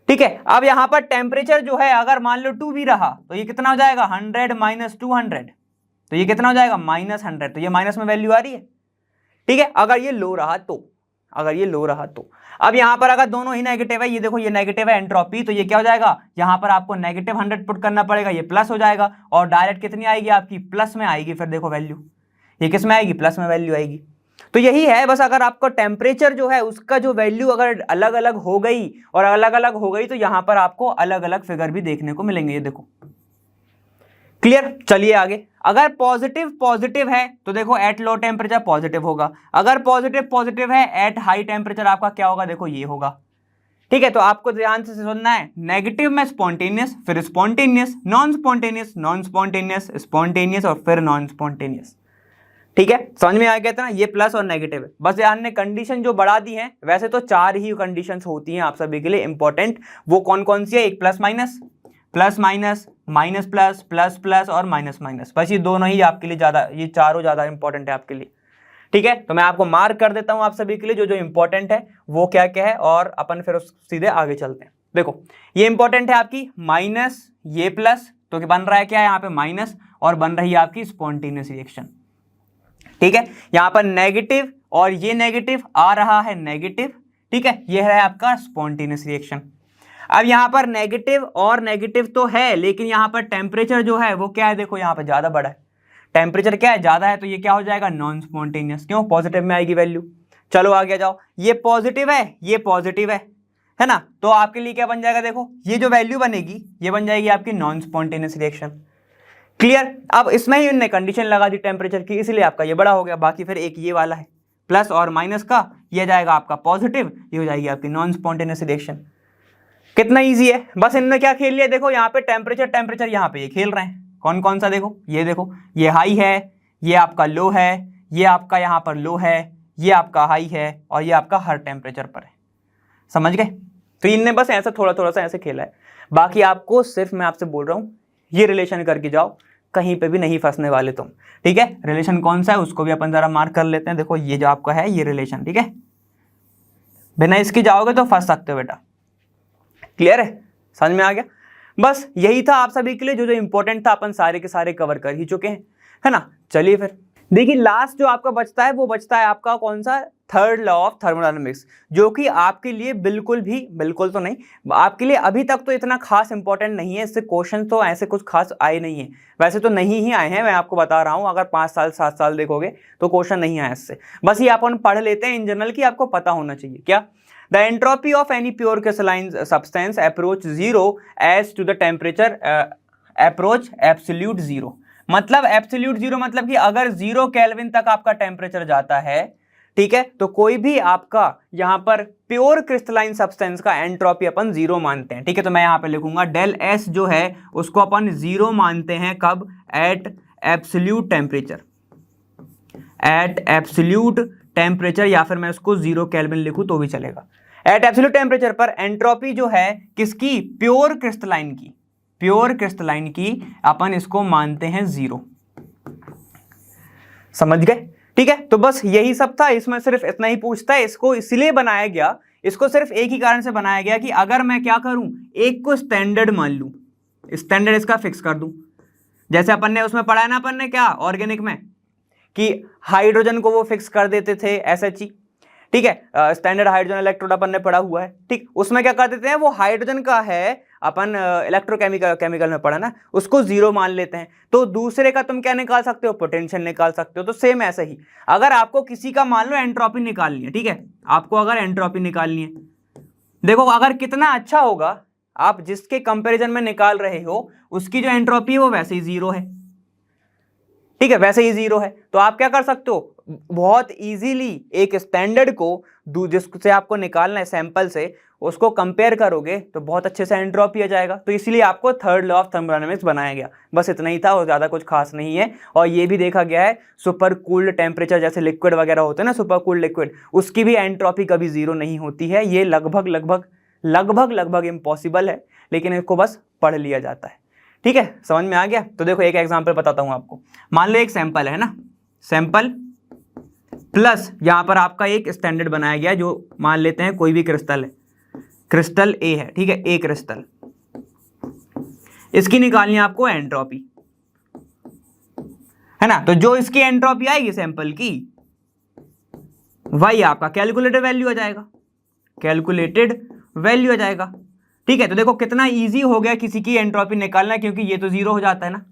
ठीक है, अब यहां पर टेम्परेचर जो है अगर मान लो 2 भी रहा तो ये कितना हो जाएगा, 100 माइनस 200, तो ये कितना हो जाएगा, -100। तो ये माइनस में वैल्यू आ रही है। ठीक है, अगर ये लो रहा तो, अगर ये लो रहा तो, अब यहां पर अगर दोनों ही नेगेटिव है, ये देखो ये नेगेटिव है एंट्रोपी, तो ये क्या हो जाएगा, यहां पर आपको नेगेटिव 100 पुट करना पड़ेगा, ये प्लस हो जाएगा और डायरेक्ट कितनी आएगी आपकी, प्लस में आएगी। फिर देखो वैल्यू ये किस में आएगी, प्लस में वैल्यू आएगी। तो यही है बस, अगर आपको टेम्परेचर जो है उसका जो वैल्यू अगर अलग अलग हो गई और अलग अलग हो गई तो यहां पर आपको अलग अलग फिगर भी देखने को मिलेंगे, ये देखो। क्लियर, चलिए आगे। अगर पॉजिटिव पॉजिटिव है तो देखो एट लो टेम्परेचर पॉजिटिव होगा, अगर पॉजिटिव पॉजिटिव है एट हाई टेम्परेचर आपका क्या होगा, देखो ये होगा। ठीक है, तो आपको ध्यान से सुनना है, नेगेटिव में स्पॉन्टेनियस, फिर spontaneous, non spontaneous, non spontaneous, spontaneous और फिर नॉन स्पॉन्टेनियस। ठीक है, समझ में आ गया था ना, ये प्लस और नेगेटिव है, बस यहाँ ने कंडीशन जो बढ़ा दी है। वैसे तो 4 ही कंडीशंस होती हैं आप सभी के लिए इंपॉर्टेंट, वो कौन कौन सी है, एक plus minus, plus minus, minus plus, plus plus और माइनस माइनस, बस ये दोनों ही आपके लिए ज्यादा, ये चारों ज्यादा इंपॉर्टेंट है आपके लिए। ठीक है, तो मैं आपको मार्क कर देता हूं आप सभी के लिए जो जो इंपॉर्टेंट है वो क्या क्या है, और अपन फिर सीधे आगे चलते हैं। देखो ये इंपॉर्टेंट है आपकी माइनस ये प्लस, तो बन रहा है क्या यहाँ पे माइनस, और बन रही है आपकी स्पॉन्टेनियस रिएक्शन। ठीक है, यहाँ पर नेगेटिव और ये नेगेटिव आ रहा है नेगेटिव। ठीक है, ये है आपका स्पॉन्टेनियस रिएक्शन। अब यहाँ पर नेगेटिव और नेगेटिव तो है, लेकिन यहाँ पर टेम्परेचर जो है वो क्या है, देखो यहाँ पर ज्यादा बड़ा है, टेम्परेचर क्या है, ज्यादा है, तो ये क्या हो जाएगा, नॉन स्पॉन्टेनियस। क्यों, पॉजिटिव में आएगी वैल्यू। चलो आगे जाओ, ये पॉजिटिव है ये पॉजिटिव है ना, तो आपके लिए क्या बन जाएगा, देखो ये जो वैल्यू बनेगी ये बन जाएगी आपकी नॉन स्पॉन्टेनियस रिएक्शन। क्लियर, अब इसमें ही उन्होंने कंडीशन लगा दी टेम्परेचर की, इसलिए आपका ये बड़ा हो गया। बाकी फिर एक ये वाला है प्लस और माइनस का, ये जाएगा आपका पॉजिटिव, ये हो जाएगी आपकी नॉन स्पॉन्टेनियस रिएक्शन। कितना इजी है, बस इन्होंने क्या खेल लिया, देखो यहाँ पे टेम्परेचर टेम्परेचर यहाँ पे ये खेल रहे हैं, कौन कौन सा, देखो ये हाई है, ये आपका लो है, ये आपका यहाँ पर लो है, ये आपका हाई है, और ये आपका हर टेम्परेचर पर है। समझ गए, तो इनने बस ऐसा थोड़ा थोड़ा सा ऐसे खेला है। बाकी आपको सिर्फ मैं आपसे बोल रहा हूँ ये रिलेशन करके जाओ, कहीं पे भी नहीं फंसने वाले तुम। ठीक है, रिलेशन कौन सा है उसको भी अपन जरा मार्क कर लेते हैं। देखो ये जो आपका है ये रिलेशन, ठीक है, बिना इसके जाओगे तो फंस सकते हो बेटा। क्लियर है, समझ में आ गया। बस यही था आप सभी के लिए, जो जो इंपॉर्टेंट था अपन सारे के सारे कवर कर ही चुके हैं, है ना। चलिए फिर देखिए लास्ट जो आपका बचता है वो बचता है आपका कौन सा, थर्ड लॉ ऑफ थर्मोडायनामिक्स, जो कि आपके लिए बिल्कुल तो नहीं, आपके लिए अभी तक तो इतना खास इंपॉर्टेंट नहीं है, इससे क्वेश्चन तो ऐसे कुछ खास आए नहीं है, वैसे तो नहीं ही आए हैं, मैं आपको बता रहा हूं, अगर 5 साल 7 साल देखोगे तो क्वेश्चन नहीं आया इससे, बस ये अपन पढ़ लेते हैं इन जनरल की, आपको पता होना चाहिए क्या। The entropy of any pure crystalline substance approach zero as to the temperature approach absolute zero, मतलब एब्सोल्यूट जीरो मतलब कि अगर 0 केल्विन तक आपका टेम्परेचर जाता है, ठीक है, तो कोई भी आपका यहां पर प्योर क्रिस्टलाइन सब्सटेंस का एंट्रोपी अपन 0 मानते हैं, ठीक है। तो मैं यहां पे लिखूंगा डेल एस जो है उसको अपन 0 मानते हैं, कब, at absolute temperature, at absolute temperature, या फिर मैं उसको 0 केल्विन लिखूं तो भी चलेगा। एट एब्सोल्यूट टेम्परेचर पर एंट्रोपी जो है किसकी, प्योर क्रिस्टलाइन की, प्योर क्रिस्टलाइन की अपन इसको मानते हैं 0, समझ गए, ठीक है। तो बस यही सब था, इसमें सिर्फ इतना ही पूछता है, इसको इसलिए बनाया गया, इसको सिर्फ एक ही कारण से बनाया गया कि अगर मैं क्या करूं, एक को स्टैंडर्ड मान लूं, स्टैंडर्ड इसका फिक्स कर दूं, जैसे अपन ने उसमें पढ़ा है ना, अपन ने क्या ऑर्गेनिक में कि हाइड्रोजन को वो फिक्स कर देते थे SHE, ठीक है, स्टैंडर्ड हाइड्रोजन इलेक्ट्रोड अपन ने पढ़ा हुआ है, ठीक, उसमें क्या कर देते हैं, वो हाइड्रोजन का है, अपन इलेक्ट्रोकेमिकल में पढ़ा ना, उसको 0 मान लेते हैं, तो दूसरे का तुम क्या निकाल सकते हो, पोटेंशियल निकाल सकते हो। तो सेम ऐसे ही अगर आपको किसी का मान लो एंट्रोपी निकालनी है, ठीक है, आपको अगर एंट्रोपी निकालनी है, देखो अगर कितना अच्छा होगा, आप जिसके कंपैरिजन में निकाल रहे हो उसकी जो एंट्रोपी है वो वैसे ही 0 है, ठीक है, वैसे ही 0 है, तो आप क्या कर सकते हो, बहुत इजीली एक स्टैंडर्ड को जिससे आपको निकालना है सैंपल से, उसको कंपेयर करोगे तो बहुत अच्छे से एंट्रोपी आ जाएगा। तो इसलिए आपको थर्ड लॉ ऑफ थर्मोडायनामिक्स बनाया गया, बस इतना ही था और ज़्यादा कुछ खास नहीं है। और ये भी देखा गया है सुपर कूल्ड टेम्परेचर जैसे लिक्विड वगैरह होते हैं ना, सुपर कूल्ड लिक्विड, उसकी भी एंट्रोपी कभी 0 नहीं होती है, ये लगभग इम्पॉसिबल है, लेकिन इसको बस पढ़ लिया जाता है, ठीक है, समझ में आ गया। तो देखो एक एग्जाम्पल बताता हूँ आपको, मान लो एक सैंपल है ना, सैंपल प्लस यहां पर आपका एक स्टैंडर्ड बनाया गया, जो मान लेते हैं कोई भी क्रिस्टल है, क्रिस्टल ए है, ठीक है, ए क्रिस्टल, इसकी निकालनी है आपको एंट्रोपी, है ना। तो जो इसकी एंट्रोपी आएगी सैंपल की, वही आपका कैलकुलेटेड वैल्यू आ जाएगा, कैलकुलेटेड वैल्यू आ जाएगा, ठीक है। तो देखो कितना इजी हो गया किसी की एंट्रोपी निकालना, क्योंकि ये तो 0 हो जाता है ना,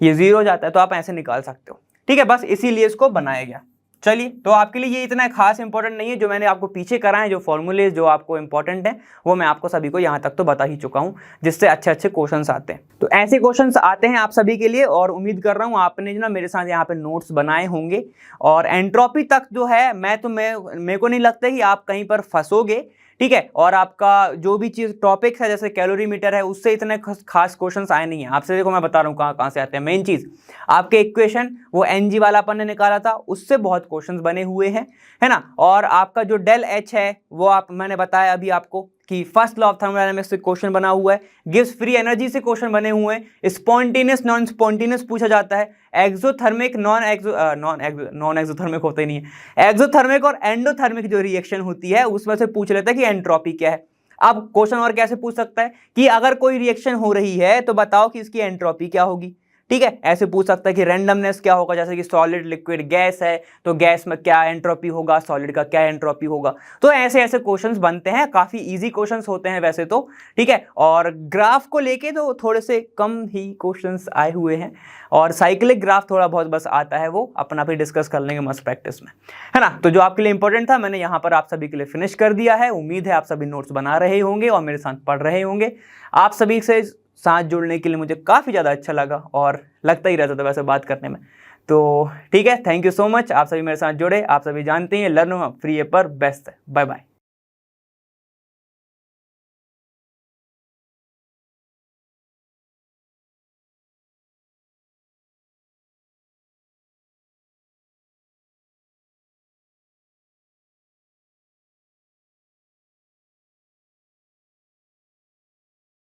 ये 0 हो जाता है, तो आप ऐसे निकाल सकते हो, ठीक है, बस इसीलिए इसको बनाया गया। चलिए, तो आपके लिए ये इतना खास इंपॉर्टेंट नहीं है, जो मैंने आपको पीछे कराए जो फॉर्मूले जो आपको इंपॉर्टेंट है वो मैं आपको सभी को यहाँ तक तो बता ही चुका हूँ, जिससे अच्छे अच्छे क्वेश्चंस आते हैं। तो ऐसे क्वेश्चंस आते हैं आप सभी के लिए, और उम्मीद कर रहा हूँ आपने जो ना मेरे साथ यहाँ पे नोट्स बनाए होंगे, और एंट्रोपी तक जो है मेरे को नहीं लगता कि आप कहीं पर फंसोगे, ठीक है। और आपका जो भी चीज़ टॉपिक्स है जैसे कैलोरीमीटर है, उससे इतने खास क्वेश्चंस आए नहीं हैं आपसे। देखो मैं बता रहा हूँ कहाँ से आते हैं। मेन चीज़ आपके इक्वेशन वो NG वाला अपन ने निकाला था, उससे बहुत क्वेश्चंस बने हुए हैं, है ना। और आपका जो डेल H है वो मैंने बताया अभी आपको कि फर्स्ट लॉ ऑफ थर्मोडायनामिक्स से क्वेश्चन बना हुआ है, गिव्स फ्री एनर्जी से क्वेश्चन बने हुए हैं, स्पॉन्टेनियस नॉन स्पॉन्टेनियस पूछा जाता है, एक्सोथर्मिक नॉन एक्सोथर्मिक होते नहीं है, एक्सोथर्मिक और एंडोथर्मिक जो रिएक्शन होती है उसमें से पूछ लेता है कि एंट्रोपी क्या है। अब क्वेश्चन और कैसे पूछ सकता है कि अगर कोई रिएक्शन हो रही है तो बताओ कि इसकी एंट्रोपी क्या होगी, ठीक है। ऐसे पूछ सकता है कि रैंडमनेस क्या होगा, जैसे कि सॉलिड लिक्विड गैस है तो गैस में क्या एंट्रोपी होगा, सॉलिड का क्या एंट्रोपी होगा। तो ऐसे ऐसे क्वेश्चंस बनते हैं, काफी इजी क्वेश्चंस होते हैं वैसे तो, ठीक है। और ग्राफ को लेके तो थोड़े से कम ही क्वेश्चंस आए हुए हैं, और साइक्लिक ग्राफ थोड़ा बहुत बस आता है, वो अपना भी डिस्कस कर लेंगे मस्त प्रैक्टिस में, है ना। तो जो आपके लिए इंपॉर्टेंट था मैंने यहाँ पर आप सभी के लिए फिनिश कर दिया है। उम्मीद है आप सभी नोट्स बना रहे होंगे और मेरे साथ पढ़ रहे होंगे। आप सभी से साथ जुड़ने के लिए मुझे काफ़ी ज़्यादा अच्छा लगा और लगता ही रहता था वैसे बात करने में। तो ठीक है, थैंक यू सो मच, आप सभी मेरे साथ जुड़े। आप सभी जानते हैं लर्न फ्री है पर बेस्ट है। Bye bye.